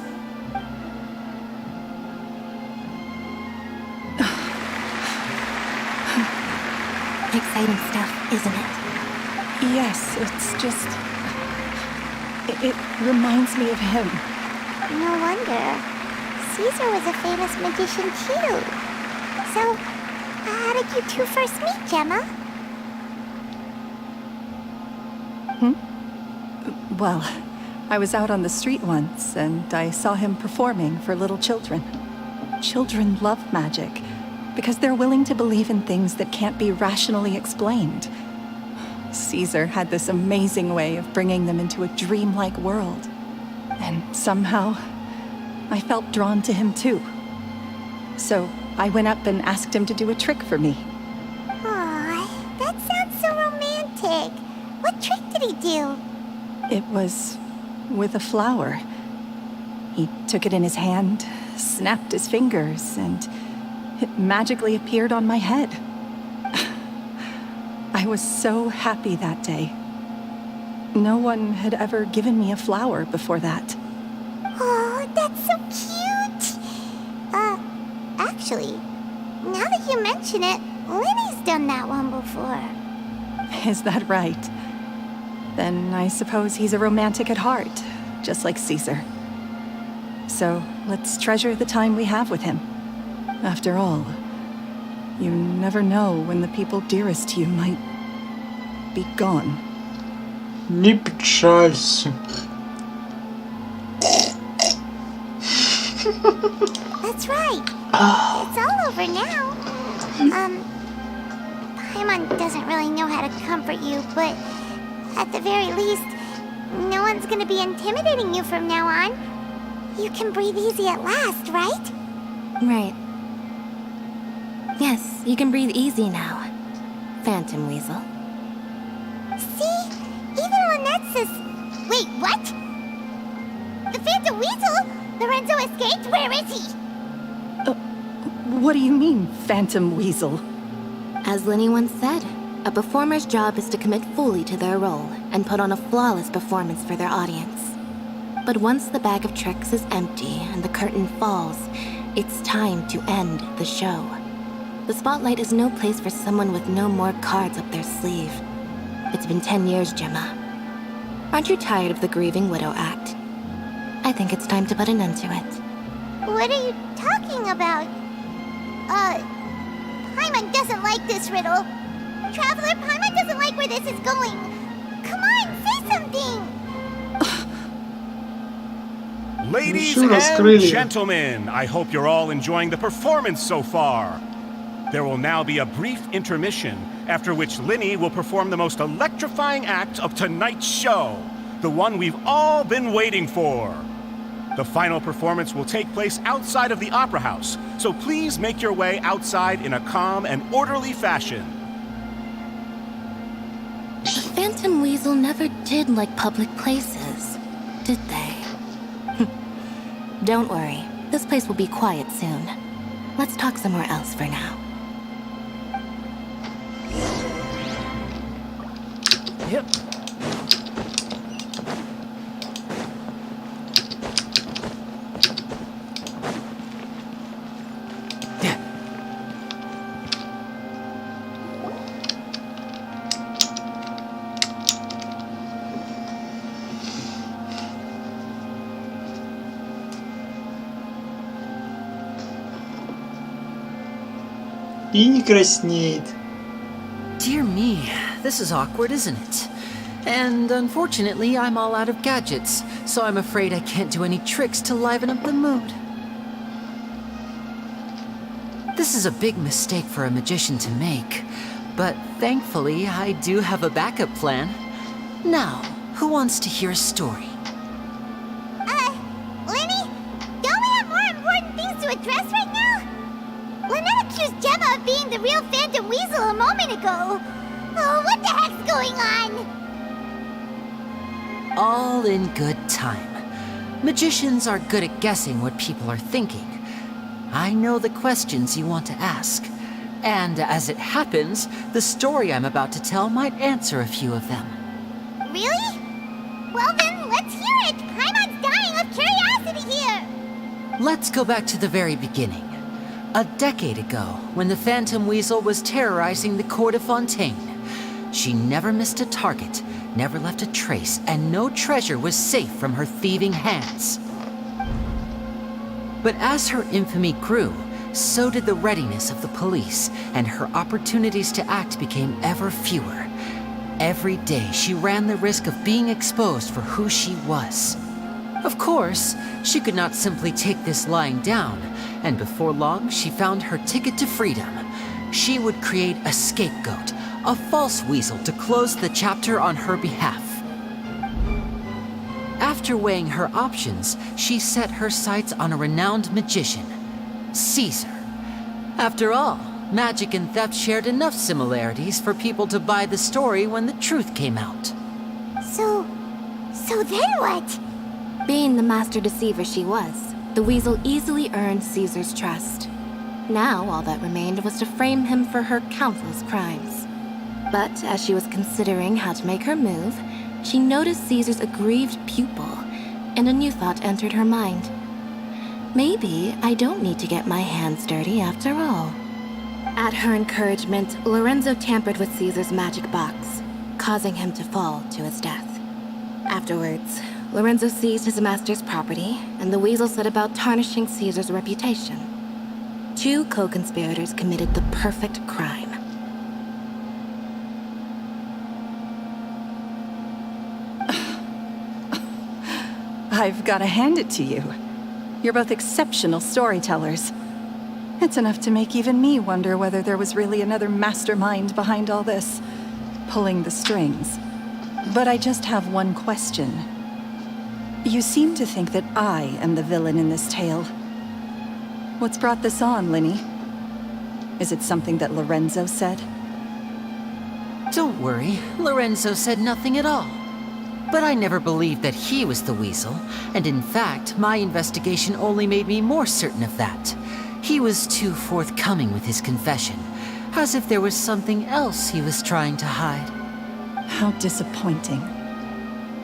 Exciting stuff, isn't it? Yes, it's just... It reminds me of him. No wonder. Caesar was a famous magician too. So, how did you two first meet, Gemma? Well, I was out on the street once, and I saw him performing for little children. Children love magic, because they're willing to believe in things that can't be rationally explained. Caesar had this amazing way of bringing them into a dreamlike world. And somehow, I felt drawn to him too. So I went up and asked him to do a trick for me. Aw, that sounds so romantic. What trick did he do? It was with a flower. He took it in his hand, snapped his fingers, and it magically appeared on my head. I was so happy that day. No one had ever given me a flower before that. Oh, that's so cute! Actually, now that you mention it, Linny's done that one before. Is that right? Then I suppose he's a romantic at heart, just like Caesar. So let's treasure the time we have with him. After all, you never know when the people dearest to you might be gone. Не печалься. That's right. It's all over now. Paimon doesn't really know how to comfort you, but at the very least, no one's gonna be intimidating you from now on. You can breathe easy at last, right? Right. Yes, you can breathe easy now, Phantom Weasel. See? Even Lynette says... Wait, what? The Phantom Weasel? Lorenzo escaped? Where is he? What do you mean, Phantom Weasel? As Lenny once said, a performer's job is to commit fully to their role and put on a flawless performance for their audience. But once the bag of tricks is empty and the curtain falls, it's time to end the show. The spotlight is no place for someone with no more cards up their sleeve. It's been 10 years, Gemma. Aren't you tired of the grieving widow act? I think it's time to put an end to it. What are you talking about? Paimon doesn't like this riddle. Traveler, Paimon doesn't like where this is going. Come on, say something! Ladies Sure, and Australia. gentlemen, I hope you're all enjoying the performance so far. There will now be a brief intermission, after which Linny will perform the most electrifying act of tonight's show, the one we've all been waiting for. The final performance will take place outside of the Opera House, so please make your way outside in a calm and orderly fashion. The Phantom Weasel never did like public places, did they? Don't worry, this place will be quiet soon. Let's talk somewhere else for now. Yep. И не краснеет. Dear me, this is awkward, isn't it? And unfortunately, I'm all out of gadgets, so I'm afraid I can't do any tricks to liven up the mood. This is a big mistake for a magician to make, but thankfully, I do have a backup plan. Now, who wants to hear a story? Lenny? Don't we have more important things to address right now? Lynette accused Gemma of being the real Phantom Weasel a moment ago. Oh, what the heck's going on? All in good time. Magicians are good at guessing what people are thinking. I know the questions you want to ask. And as it happens, the story I'm about to tell might answer a few of them. Really? Well then, let's hear it! Paimon's dying of curiosity here! Let's go back to the very beginning. A decade ago, when the Phantom Weasel was terrorizing the court of Fontaine. She never missed a target, never left a trace, and no treasure was safe from her thieving hands. But as her infamy grew, so did the readiness of the police, and her opportunities to act became ever fewer. Every day she ran the risk of being exposed for who she was. Of course, she could not simply take this lying down, and before long she found her ticket to freedom. She would create a scapegoat, a false weasel to close the chapter on her behalf. After weighing her options, she set her sights on a renowned magician, Caesar. After all, magic and theft shared enough similarities for people to buy the story when the truth came out. So then what? Being the master deceiver she was, the weasel easily earned Caesar's trust. Now all that remained was to frame him for her countless crimes. But as she was considering how to make her move, she noticed Caesar's aggrieved pupil, and a new thought entered her mind. Maybe I don't need to get my hands dirty after all. At her encouragement, Lorenzo tampered with Caesar's magic box, causing him to fall to his death. Afterwards, Lorenzo seized his master's property, and the weasel set about tarnishing Caesar's reputation. Two co-conspirators committed the perfect crime. I've got to hand it to you. You're both exceptional storytellers. It's enough to make even me wonder whether there was really another mastermind behind all this, pulling the strings. But I just have one question. You seem to think that I am the villain in this tale. What's brought this on, Linny? Is it something that Lorenzo said? Don't worry, Lorenzo said nothing at all. But I never believed that he was the weasel, and in fact, my investigation only made me more certain of that. He was too forthcoming with his confession, as if there was something else he was trying to hide. How disappointing.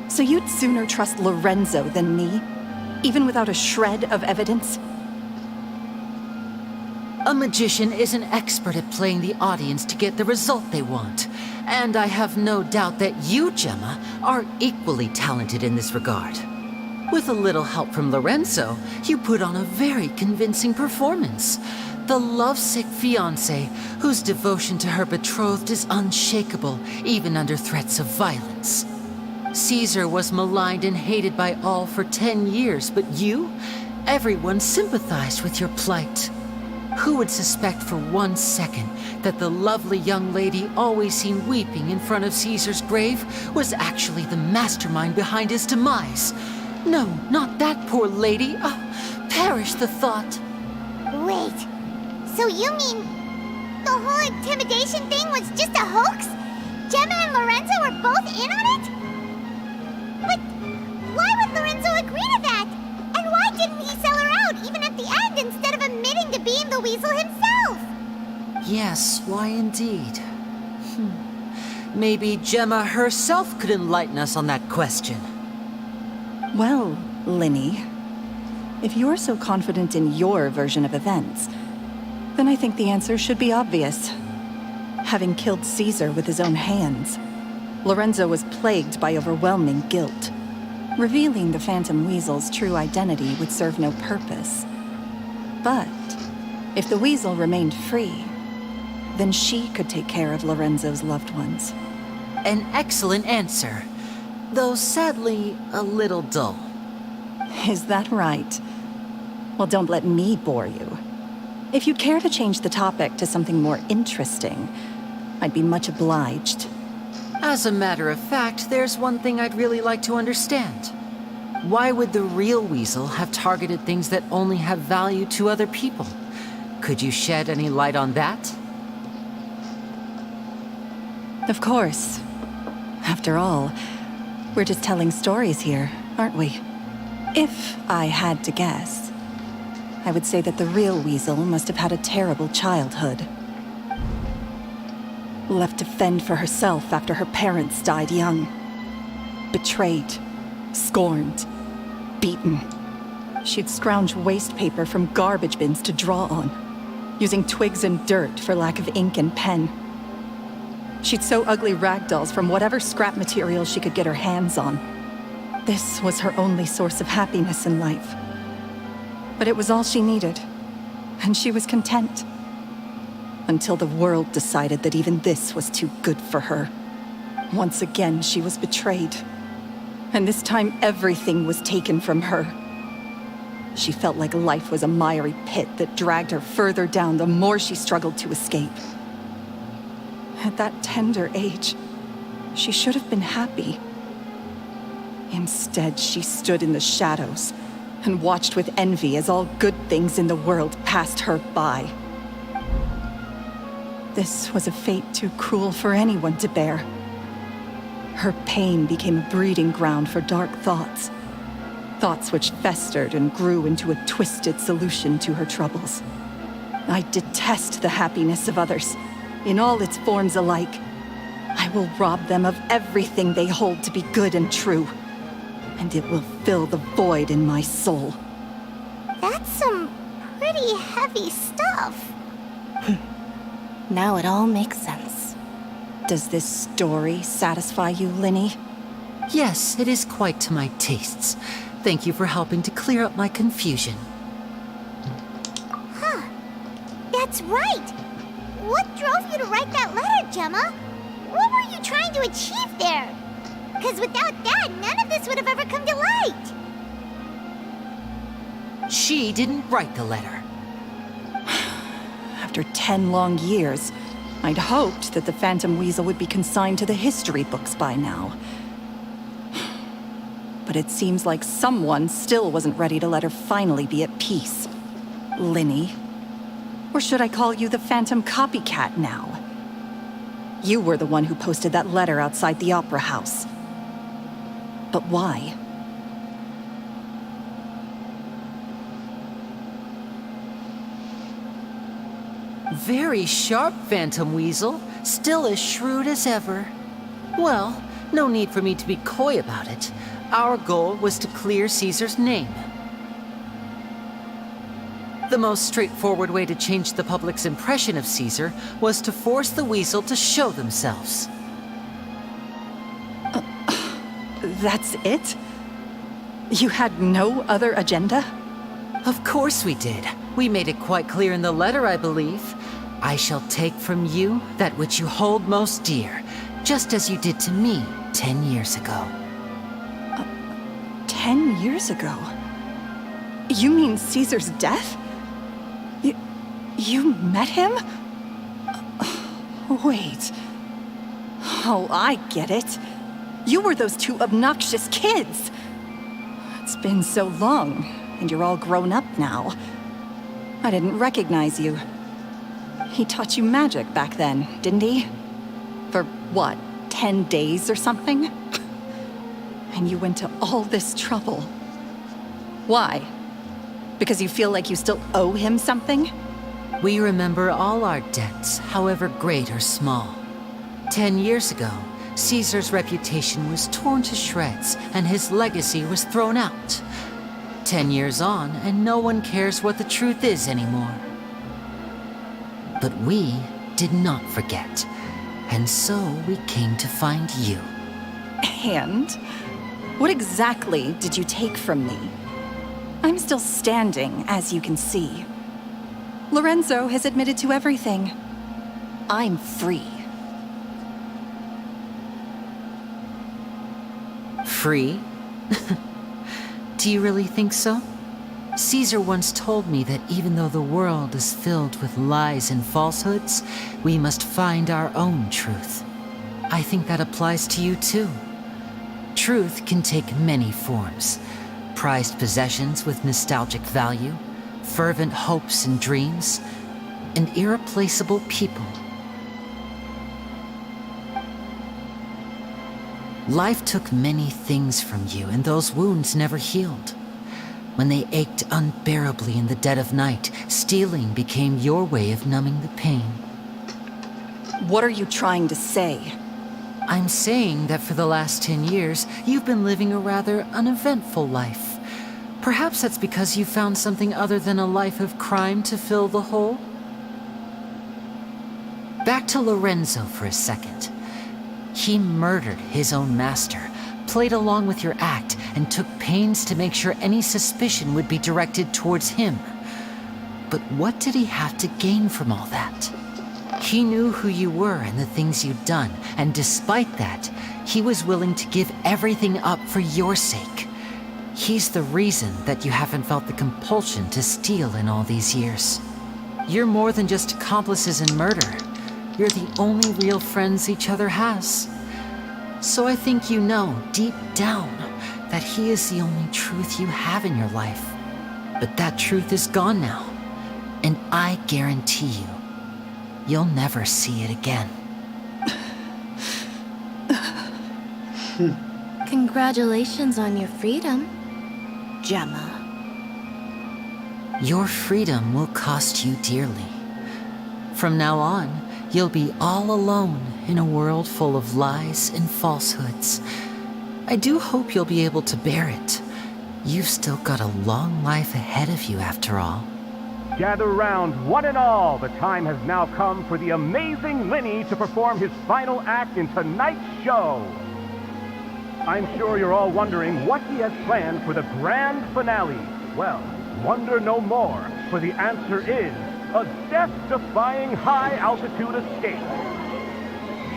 So you'd sooner trust Lorenzo than me? Even without a shred of evidence? A magician is an expert at playing the audience to get the result they want. And I have no doubt that you, Gemma, are equally talented in this regard. With a little help from Lorenzo, you put on a very convincing performance. The lovesick fiancé, whose devotion to her betrothed is unshakable, even under threats of violence. Caesar was maligned and hated by all for 10 years, but you? Everyone sympathized with your plight. Who would suspect for 1 second that the lovely young lady always seen weeping in front of Caesar's grave was actually the mastermind behind his demise? No, not that poor lady. Perish the thought. Wait, so you mean the whole intimidation thing was just a hoax? Gemma and Lorenzo were both in on it? But why would Lorenzo agree to that? And why didn't he sell her out even at the end instead of admitting to being the weasel himself? Yes, why indeed? Maybe Gemma herself could enlighten us on that question. Well, Linny, if you're so confident in your version of events, then I think the answer should be obvious. Having killed Caesar with his own hands, Lorenzo was plagued by overwhelming guilt. Revealing the Phantom Weasel's true identity would serve no purpose. But if the weasel remained free, then she could take care of Lorenzo's loved ones. An excellent answer, though sadly a little dull. Is that right? Well, don't let me bore you. If you'd care to change the topic to something more interesting, I'd be much obliged. As a matter of fact, there's one thing I'd really like to understand. Why would the real weasel have targeted things that only have value to other people? Could you shed any light on that? Of course. After all, we're just telling stories here, aren't we? If I had to guess, I would say that the real weasel must have had a terrible childhood. Left to fend for herself after her parents died young. Betrayed, scorned, beaten. She'd scrounge waste paper from garbage bins to draw on, using twigs and dirt for lack of ink and pen. She'd sew ugly rag dolls from whatever scrap material she could get her hands on. This was her only source of happiness in life. But it was all she needed, and she was content. Until the world decided that even this was too good for her. Once again, she was betrayed. And this time, everything was taken from her. She felt like life was a miry pit that dragged her further down the more she struggled to escape. At that tender age, she should have been happy. Instead, she stood in the shadows and watched with envy as all good things in the world passed her by. This was a fate too cruel for anyone to bear. Her pain became a breeding ground for dark thoughts. Thoughts which festered and grew into a twisted solution to her troubles. I detest the happiness of others, in all its forms alike. I will rob them of everything they hold to be good and true. And it will fill the void in my soul. That's some pretty heavy stuff. Now it all makes sense. Does this story satisfy you, Linny? Yes, it is quite to my tastes. Thank you for helping to clear up my confusion. Huh. That's right. What drove you to write that letter, Gemma? What were you trying to achieve there? Because without that, none of this would have ever come to light. She didn't write the letter. After 10 long years, I'd hoped that the Phantom Weasel would be consigned to the history books by now. But it seems like someone still wasn't ready to let her finally be at peace. Linny. Or should I call you the Phantom Copycat now? You were the one who posted that letter outside the Opera House. But why? Very sharp, Phantom Weasel. Still as shrewd as ever. Well, no need for me to be coy about it. Our goal was to clear Caesar's name. The most straightforward way to change the public's impression of Caesar was to force the Weasel to show themselves. That's it? You had no other agenda? Of course we did. We made it quite clear in the letter, I believe. I shall take from you that which you hold most dear, just as you did to me 10 years ago. 10 years ago? You mean Caesar's death? You met him? Wait. Oh, I get it. You were those two obnoxious kids. It's been so long, and you're all grown up now. I didn't recognize you. He taught you magic back then, didn't he? For what, 10 days or something? And you went to all this trouble. Why? Because you feel like you still owe him something? We remember all our debts, however great or small. 10 years ago, Caesar's reputation was torn to shreds, and his legacy was thrown out. 10 years on, and no one cares what the truth is anymore. But we did not forget, and so we came to find you. And? What exactly did you take from me? I'm still standing, as you can see. Lorenzo has admitted to everything. I'm free. Free? Do you really think so? Caesar once told me that even though the world is filled with lies and falsehoods, we must find our own truth. I think that applies to you too. Truth can take many forms. Prized possessions with nostalgic value, fervent hopes and dreams, and irreplaceable people. Life took many things from you, and those wounds never healed. When they ached unbearably in the dead of night, stealing became your way of numbing the pain. What are you trying to say? I'm saying that for the last 10 years, you've been living a rather uneventful life. Perhaps that's because you found something other than a life of crime to fill the hole? Back to Lorenzo for a second. He murdered his own master, played along with your act, and took pains to make sure any suspicion would be directed towards him. But what did he have to gain from all that? He knew who you were and the things you'd done, and despite that, he was willing to give everything up for your sake. He's the reason that you haven't felt the compulsion to steal in all these years. You're more than just accomplices in murder. You're the only real friends each other has. So I think you know, deep down, that he is the only truth you have in your life. But that truth is gone now. And I guarantee you, you'll never see it again. Congratulations on your freedom, Gemma. Your freedom will cost you dearly. From now on, you'll be all alone in a world full of lies and falsehoods. I do hope you'll be able to bear it. You've still got a long life ahead of you after all. Gather round, one and all. The time has now come for the amazing Linny to perform his final act in tonight's show. I'm sure you're all wondering what he has planned for the grand finale. Well, wonder no more, for the answer is a death-defying high-altitude escape.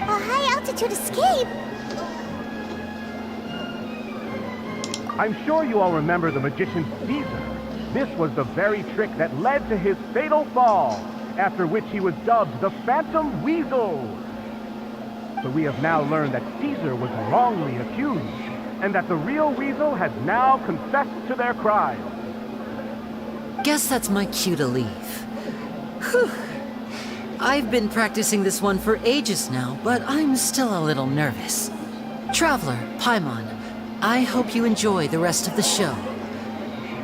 A high-altitude escape? I'm sure you all remember the magician Caesar. This was the very trick that led to his fatal fall, after which he was dubbed the Phantom Weasel. So we have now learned that Caesar was wrongly accused, and that the real Weasel has now confessed to their crime. Guess that's my cue to leave. Whew. I've been practicing this one for ages now, but I'm still a little nervous. Traveler, Paimon, I hope you enjoy the rest of the show.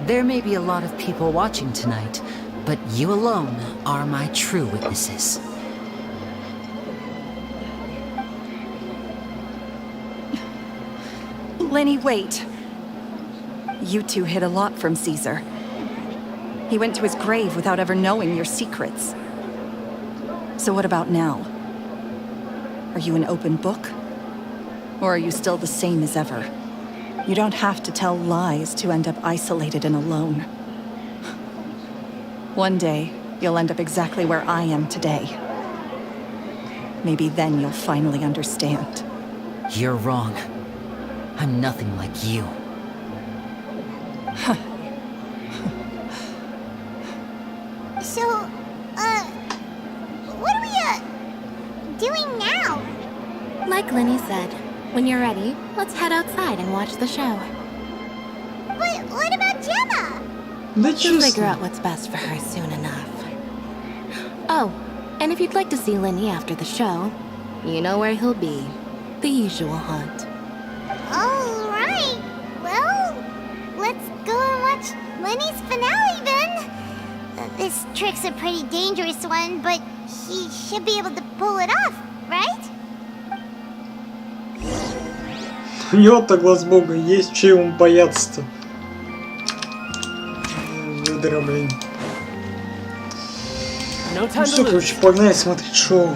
There may be a lot of people watching tonight, but you alone are my true witnesses. Lenny, wait. You two hid a lot from Caesar. He went to his grave without ever knowing your secrets. So what about now? Are you an open book? Or are you still the same as ever? You don't have to tell lies to end up isolated and alone. One day, you'll end up exactly where I am today. Maybe then you'll finally understand. You're wrong. I'm nothing like you. So, what are we, doing now? Like Lenny said, when you're ready, let's head outside and watch the show. But what about Gemma? She'll figure out what's best for her soon enough. Oh, and if you'd like to see Lenny after the show, you know where he'll be. The usual haunt. All right. Well, let's go and watch Lenny's finale then. This trick's a pretty dangerous one, but he should be able to pull it off, right? У него-то глаз бога есть, че ему бояться-то? Выдра, блин. Ну все, короче, погнали смотреть шоу.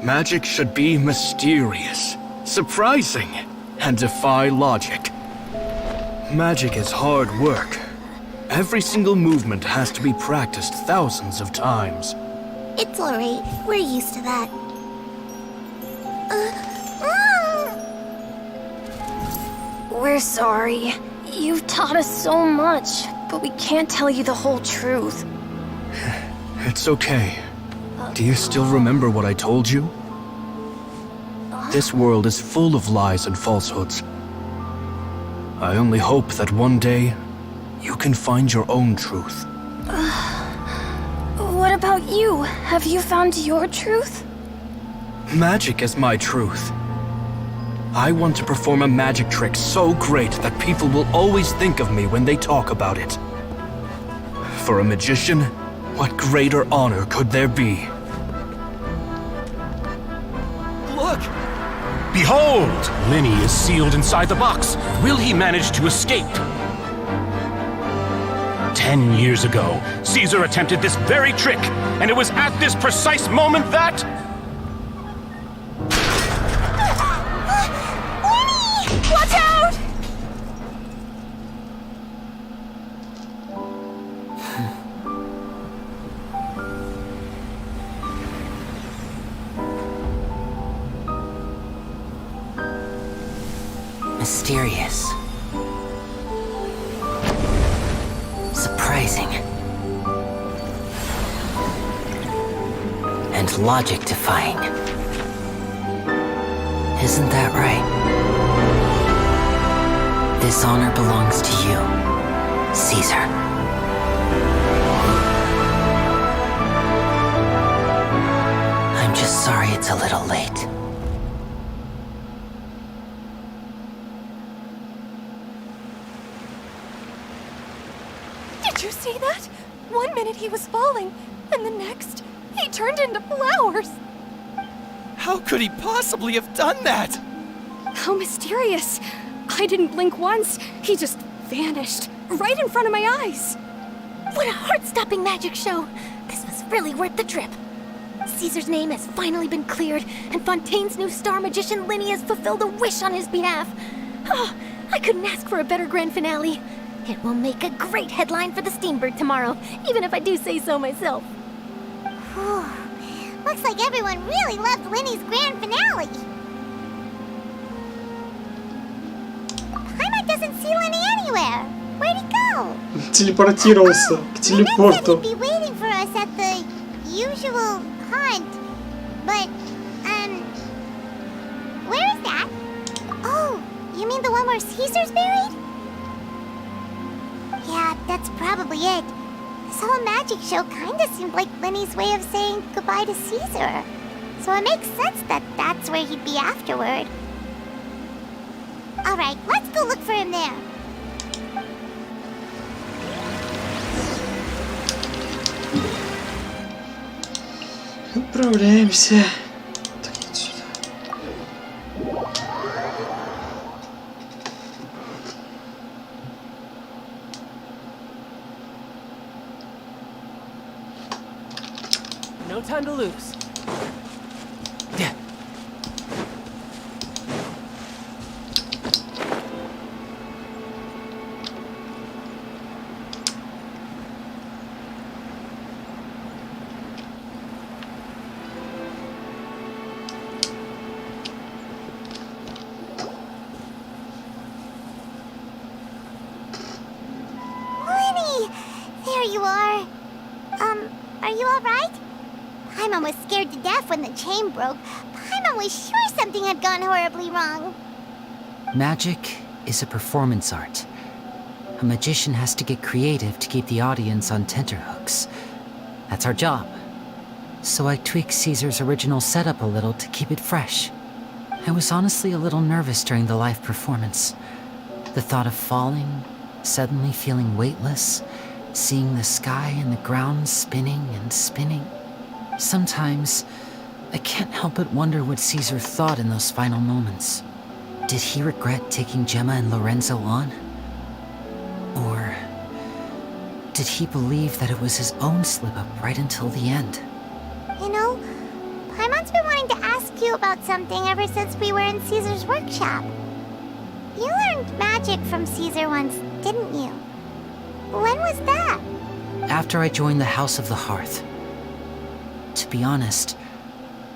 Magic should be mysterious, surprising, and defy logic. Magic is hard work. Every single movement has to be practiced thousands of times. It's alright. We're used to that. We're sorry. You've taught us so much, but we can't tell you the whole truth. It's okay. Do you still remember what I told you? This world is full of lies and falsehoods. I only hope that one day you can find your own truth. What about you? Have you found your truth? Magic is my truth. I want to perform a magic trick so great that people will always think of me when they talk about it. For a magician, what greater honor could there be? Look! Behold! Lenny is sealed inside the box. Will he manage to escape? 10 years ago, Caesar attempted this very trick, and it was at this precise moment that... Lenny! Watch out! Mysterious. Surprising. And logic-defying. Isn't that right? This honor belongs to you, Caesar. I'm just sorry it's a little late. Did you see that? 1 minute he was falling, and the next, he turned into flowers. How could he possibly have done that? How mysterious. I didn't blink once. He just vanished, right in front of my eyes. What a heart-stopping magic show. This was really worth the trip. Caesar's name has finally been cleared, and Fontaine's new star magician Linny has fulfilled a wish on his behalf. Oh, I couldn't ask for a better grand finale. It will make a great headline for the Steambird tomorrow, even if I do say so myself. Looks like everyone really loved Linny's grand finale. Paimon doesn't see Linny anywhere. Where'd he go? Телепортировался к телепорту. He'd be waiting for us at the usual hunt. But, where is that? Oh, you mean the one where Caesar's buried? Yeah, that's probably it. This whole magic show kinda seemed like Linny's way of saying goodbye to Caesar. So it makes sense that that's where he'd be afterward. Alright, let's go look for him there. Отправляемся. Так, иди сюда. No time to lose. There you are. Are you alright? Paimon was scared to death when the chain broke. Paimon was sure something had gone horribly wrong. Magic is a performance art. A magician has to get creative to keep the audience on tenterhooks. That's our job. So I tweaked Caesar's original setup a little to keep it fresh. I was honestly a little nervous during the live performance. The thought of falling, suddenly feeling weightless, seeing the sky and the ground spinning and spinning. Sometimes, I can't help but wonder what Caesar thought in those final moments. Did he regret taking Gemma and Lorenzo on? Or did he believe that it was his own slip-up right until the end? You know, Paimon's been wanting to ask you about something ever since we were in Caesar's workshop. You learned magic from Caesar once, didn't you? When was that? After I joined the House of the Hearth. To be honest,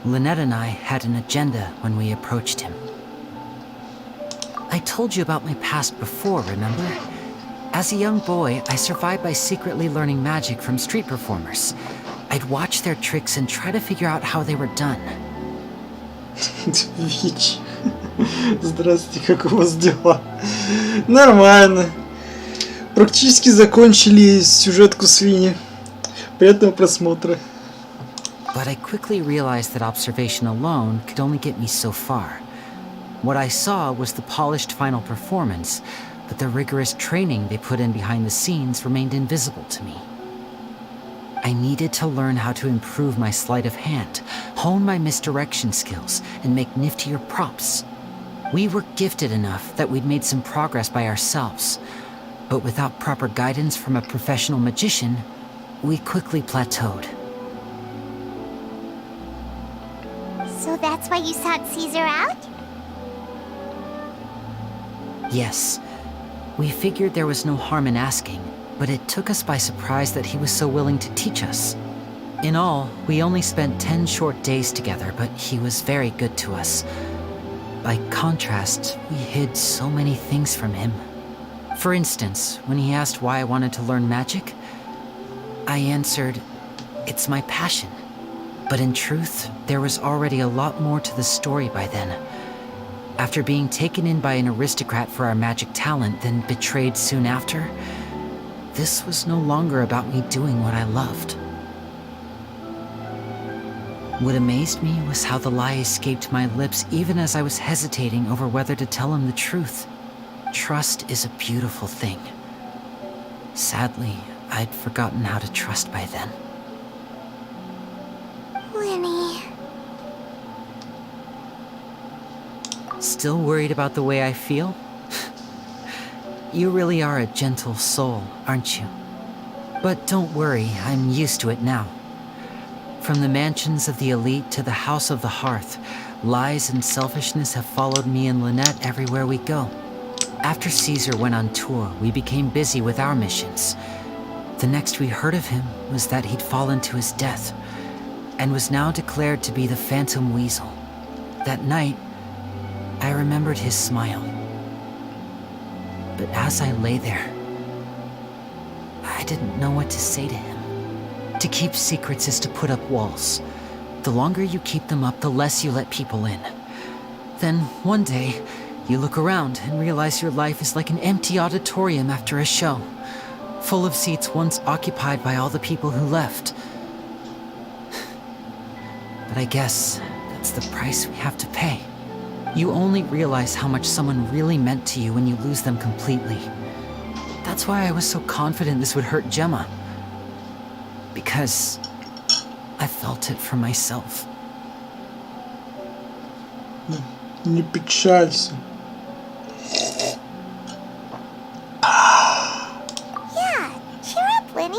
Lynette and I had an agenda when we approached him. I told you about my past before, remember? As a young boy, I survived by secretly learning magic from street performers. I'd watch their tricks and try to figure out how they were done. Вич. Здравствуйте, как у вас дела? Нормально. Практически закончили сюжетку с Лини. Приятного просмотра. But I quickly realized that observation alone could only get me so far. What I saw was the polished final performance, but the rigorous training they put in behind the scenes remained invisible to me. I needed to learn how to improve my sleight of hand, hone my misdirection skills, and make niftier props. We were gifted enough that we'd made some progress by ourselves, but without proper guidance from a professional magician, we quickly plateaued. So that's why you sought Caesar out? Yes. We figured there was no harm in asking, but it took us by surprise that he was so willing to teach us. In all, we only spent 10 short days together, but he was very good to us. By contrast, we hid so many things from him. For instance, when he asked why I wanted to learn magic, I answered, "It's my passion." But in truth, there was already a lot more to the story by then. After being taken in by an aristocrat for our magic talent, then betrayed soon after, this was no longer about me doing what I loved. What amazed me was how the lie escaped my lips even as I was hesitating over whether to tell him the truth. Trust is a beautiful thing. Sadly, I'd forgotten how to trust by then. Lenny. Still worried about the way I feel? You really are a gentle soul, aren't you? But don't worry, I'm used to it now. From the mansions of the elite to the house of the hearth, lies and selfishness have followed me and Lynette everywhere we go. After Caesar went on tour, we became busy with our missions. The next we heard of him was that he'd fallen to his death, and was now declared to be the Phantom Weasel. That night, I remembered his smile. But as I lay there, I didn't know what to say to him. To keep secrets is to put up walls. The longer you keep them up, the less you let people in. Then, one day, you look around and realize your life is like an empty auditorium after a show, full of seats once occupied by all the people who left. But I guess that's the price we have to pay. You only realize how much someone really meant to you when you lose them completely. That's why I was so confident this would hurt Gemma. Because I felt it for myself. Не печалься. Yeah, cheer up, Lenny.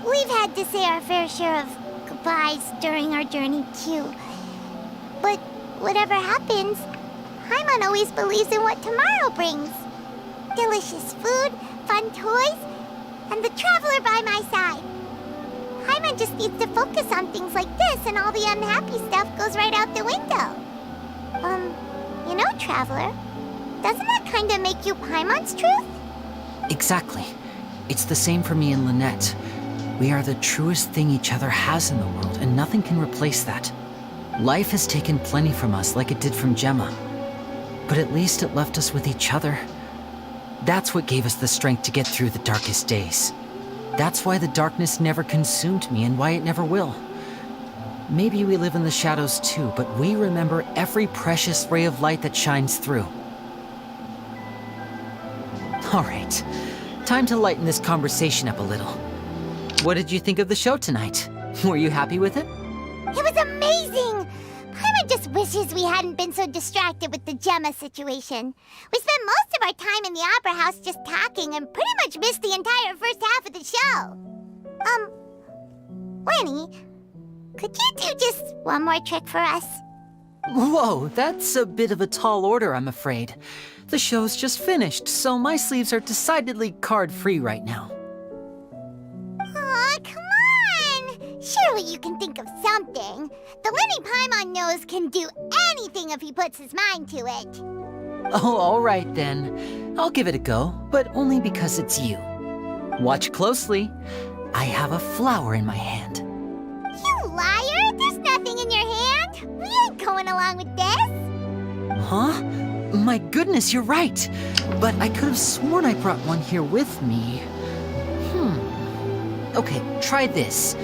We've had to say our fair share of goodbyes during our journey, too. But whatever happens, Hyman always believes in what tomorrow brings. Delicious food, fun toys, and the traveler by my side. Hyman just needs to focus on things like this, and all the unhappy stuff goes right out the window. You know, Traveler, doesn't that kind of make you Paimon's truth? Exactly. It's the same for me and Lynette. We are the truest thing each other has in the world, and nothing can replace that. Life has taken plenty from us, like it did from Gemma. But at least it left us with each other. That's what gave us the strength to get through the darkest days. That's why the darkness never consumed me, and why it never will. Maybe we live in the shadows too, but we remember every precious ray of light that shines through. All right, time to lighten this conversation up a little. What did you think of the show tonight? Were you happy with it? It was amazing! Paimon just wishes we hadn't been so distracted with the Gemma situation. We spent most of our time in the Opera House just talking and pretty much missed the entire first half of the show. Lenny, could you do just one more trick for us? Whoa, that's a bit of a tall order, I'm afraid. The show's just finished, so my sleeves are decidedly card-free right now. Aw, come on! Surely you can think of something. The Lenny Paimon knows can do anything if he puts his mind to it. Oh, all right then. I'll give it a go, but only because it's you. Watch closely. I have a flower in my hand. You liar! There's nothing in your hand! We ain't going along with this! Huh? My goodness, you're right. But I could have sworn I brought one here with me. Okay, try this.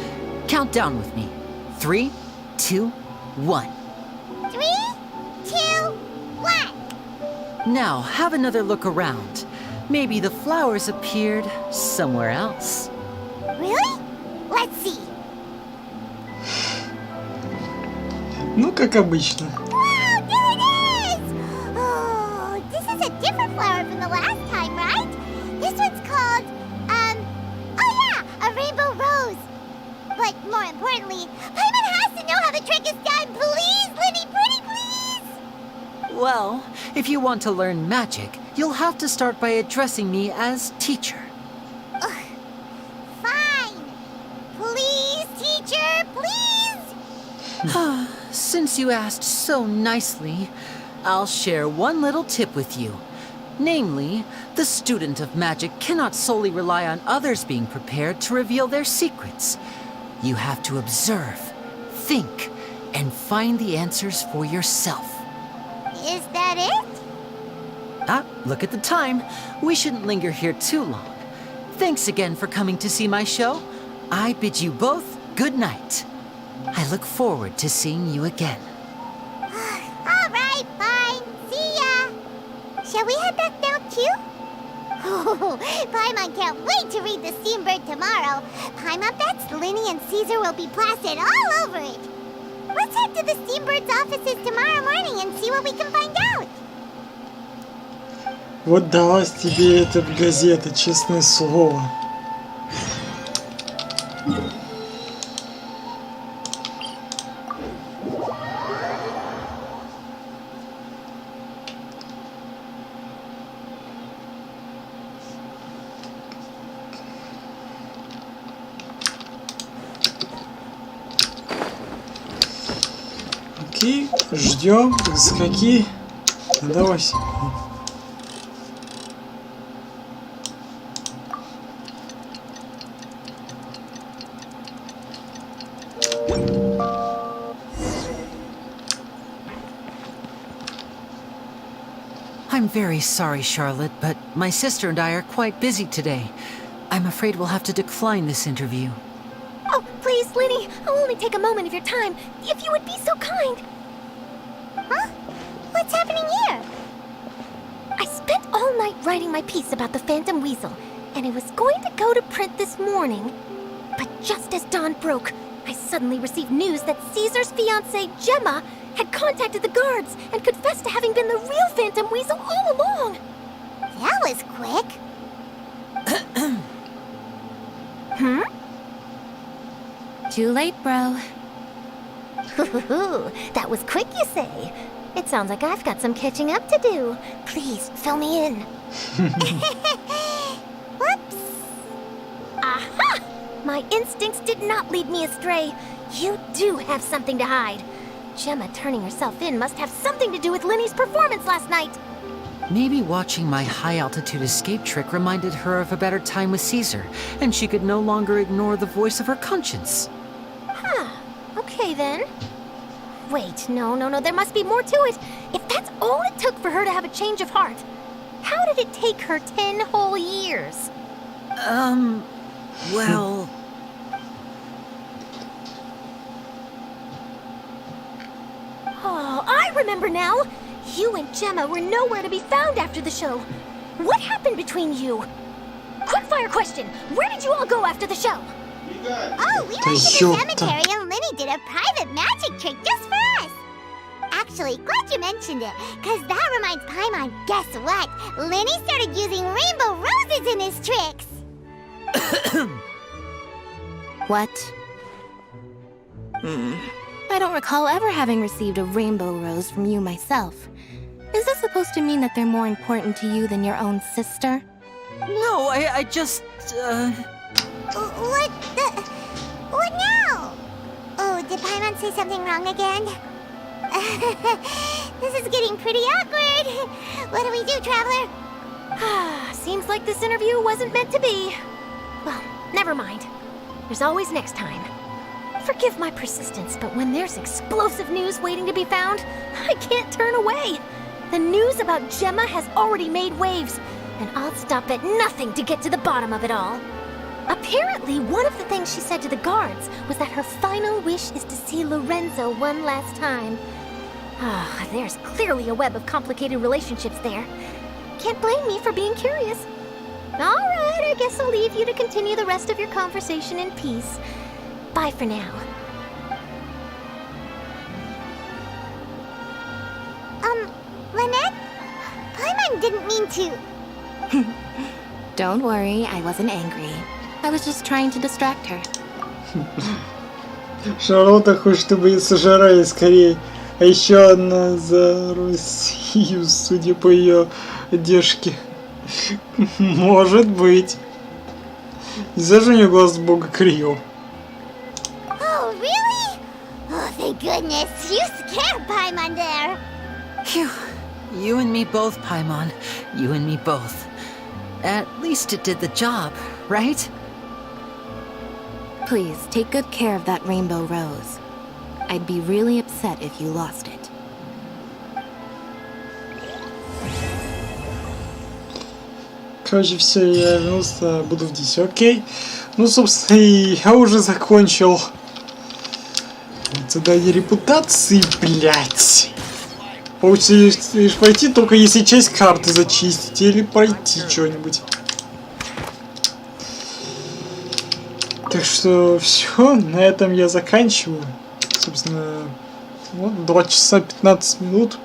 Count down with me. 3, 2, 1. 3, 2, 1. Now, have another look around. Maybe the flowers appeared somewhere else. Really? Let's see. Ну, как обычно. Wow, there it is! Oh, this is a different flower from the last time, right? This one's called, oh yeah, a rainbow rose. But more importantly, Paimon has to know how the trick is done. Please, Lenny, pretty please! Well, if you want to learn magic, you'll have to start by addressing me as teacher. Fine. Please, teacher, please! Since you asked so nicely, I'll share one little tip with you. Namely, the student of magic cannot solely rely on others being prepared to reveal their secrets. You have to observe, think, and find the answers for yourself. Is that it? Look at the time. We shouldn't linger here too long. Thanks again for coming to see my show. I bid you both good night. I look forward to seeing you again. All right, fine. See ya. Shall we head back now, too? Oh, Paimon can't wait to read the Steambird tomorrow. Paimon bets Linny and Caesar will be plastered all over it. Let's head to the Steambird's offices tomorrow morning and see what we can find out. Вот далась тебе эта газета, честное слово. Окей, ждем, скаки. Давай. I'm very sorry, Charlotte, but my sister and I are quite busy today. I'm afraid we'll have to decline this interview. Oh, please, Linny, I'll only take a moment of your time, if you would be so kind. Huh? What's happening here? I spent all night writing my piece about the Phantom Weasel, and it was going to go to print this morning. But just as dawn broke, I suddenly received news that Caesar's fiancée, Gemma, had contacted the guards and confessed to having been the real Phantom Weasel all along. That was quick. Hmm? Too late, bro. That was quick, you say? It sounds like I've got some catching up to do. Please, fill me in. Whoops. Aha! My instincts did not lead me astray. You do have something to hide. Gemma turning herself in must have something to do with Linny's performance last night. Maybe watching my high-altitude escape trick reminded her of a better time with Caesar, and she could no longer ignore the voice of her conscience. Huh. Okay, then. Wait, no, there must be more to it. If that's all it took for her to have a change of heart, how did it take her 10 whole years? Well... Oh, I remember now! You and Gemma were nowhere to be found after the show. What happened between you? Quickfire question! Where did you all go after the show? Oh, we went to the cemetery and Linny did a private magic trick just for us. Actually, glad you mentioned it, because that reminds Paimon, guess what? Linny started using rainbow roses in his tricks. What? I don't recall ever having received a rainbow rose from you myself. Is this supposed to mean that they're more important to you than your own sister? No, I just, What now? Oh, did Paimon say something wrong again? This is getting pretty awkward. What do we do, Traveler? Seems like this interview wasn't meant to be. Well, never mind. There's always next time. Forgive my persistence, but when there's explosive news waiting to be found, I can't turn away. The news about Gemma has already made waves, and I'll stop at nothing to get to the bottom of it all. Apparently, one of the things she said to the guards was that her final wish is to see Lorenzo one last time. There's clearly a web of complicated relationships there. Can't blame me for being curious. All right, I guess I'll leave you to continue the rest of your conversation in peace. Bye for now. Lynette? Paimon didn't mean to... Don't worry, I wasn't angry. I was just trying to distract her. Шарлотта хочет, чтобы ее сожрали скорее. А еще она за Россию, судя по ее одежке. Может быть. Из-за же у нее глаз бога криво. Oh, really? Oh, thank goodness. You scared Paimon there. Phew. You and me both, Paimon. You and me both. At least it did the job, right? Please, take good care of that rainbow rose. I'd be really upset if you lost it. Короче, все, я вернулся, буду в 10, окей. Ну, собственно, и я уже закончил. Задание репутации, блять. Получится лишь пройти, только если часть карты зачистить или пройти что-нибудь. Так что все, на этом я заканчиваю. Собственно, вот 2 часа 15 минут.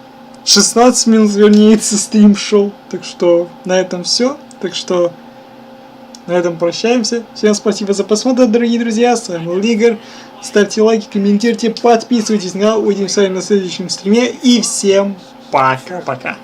16 минут, вернее, стрим шел. Так что на этом все. Так что на этом прощаемся. Всем спасибо за просмотр, дорогие друзья. С вами был Игорь. Ставьте лайки, комментируйте, подписывайтесь на канал. Увидимся с вами на следующем стриме. И всем пока-пока.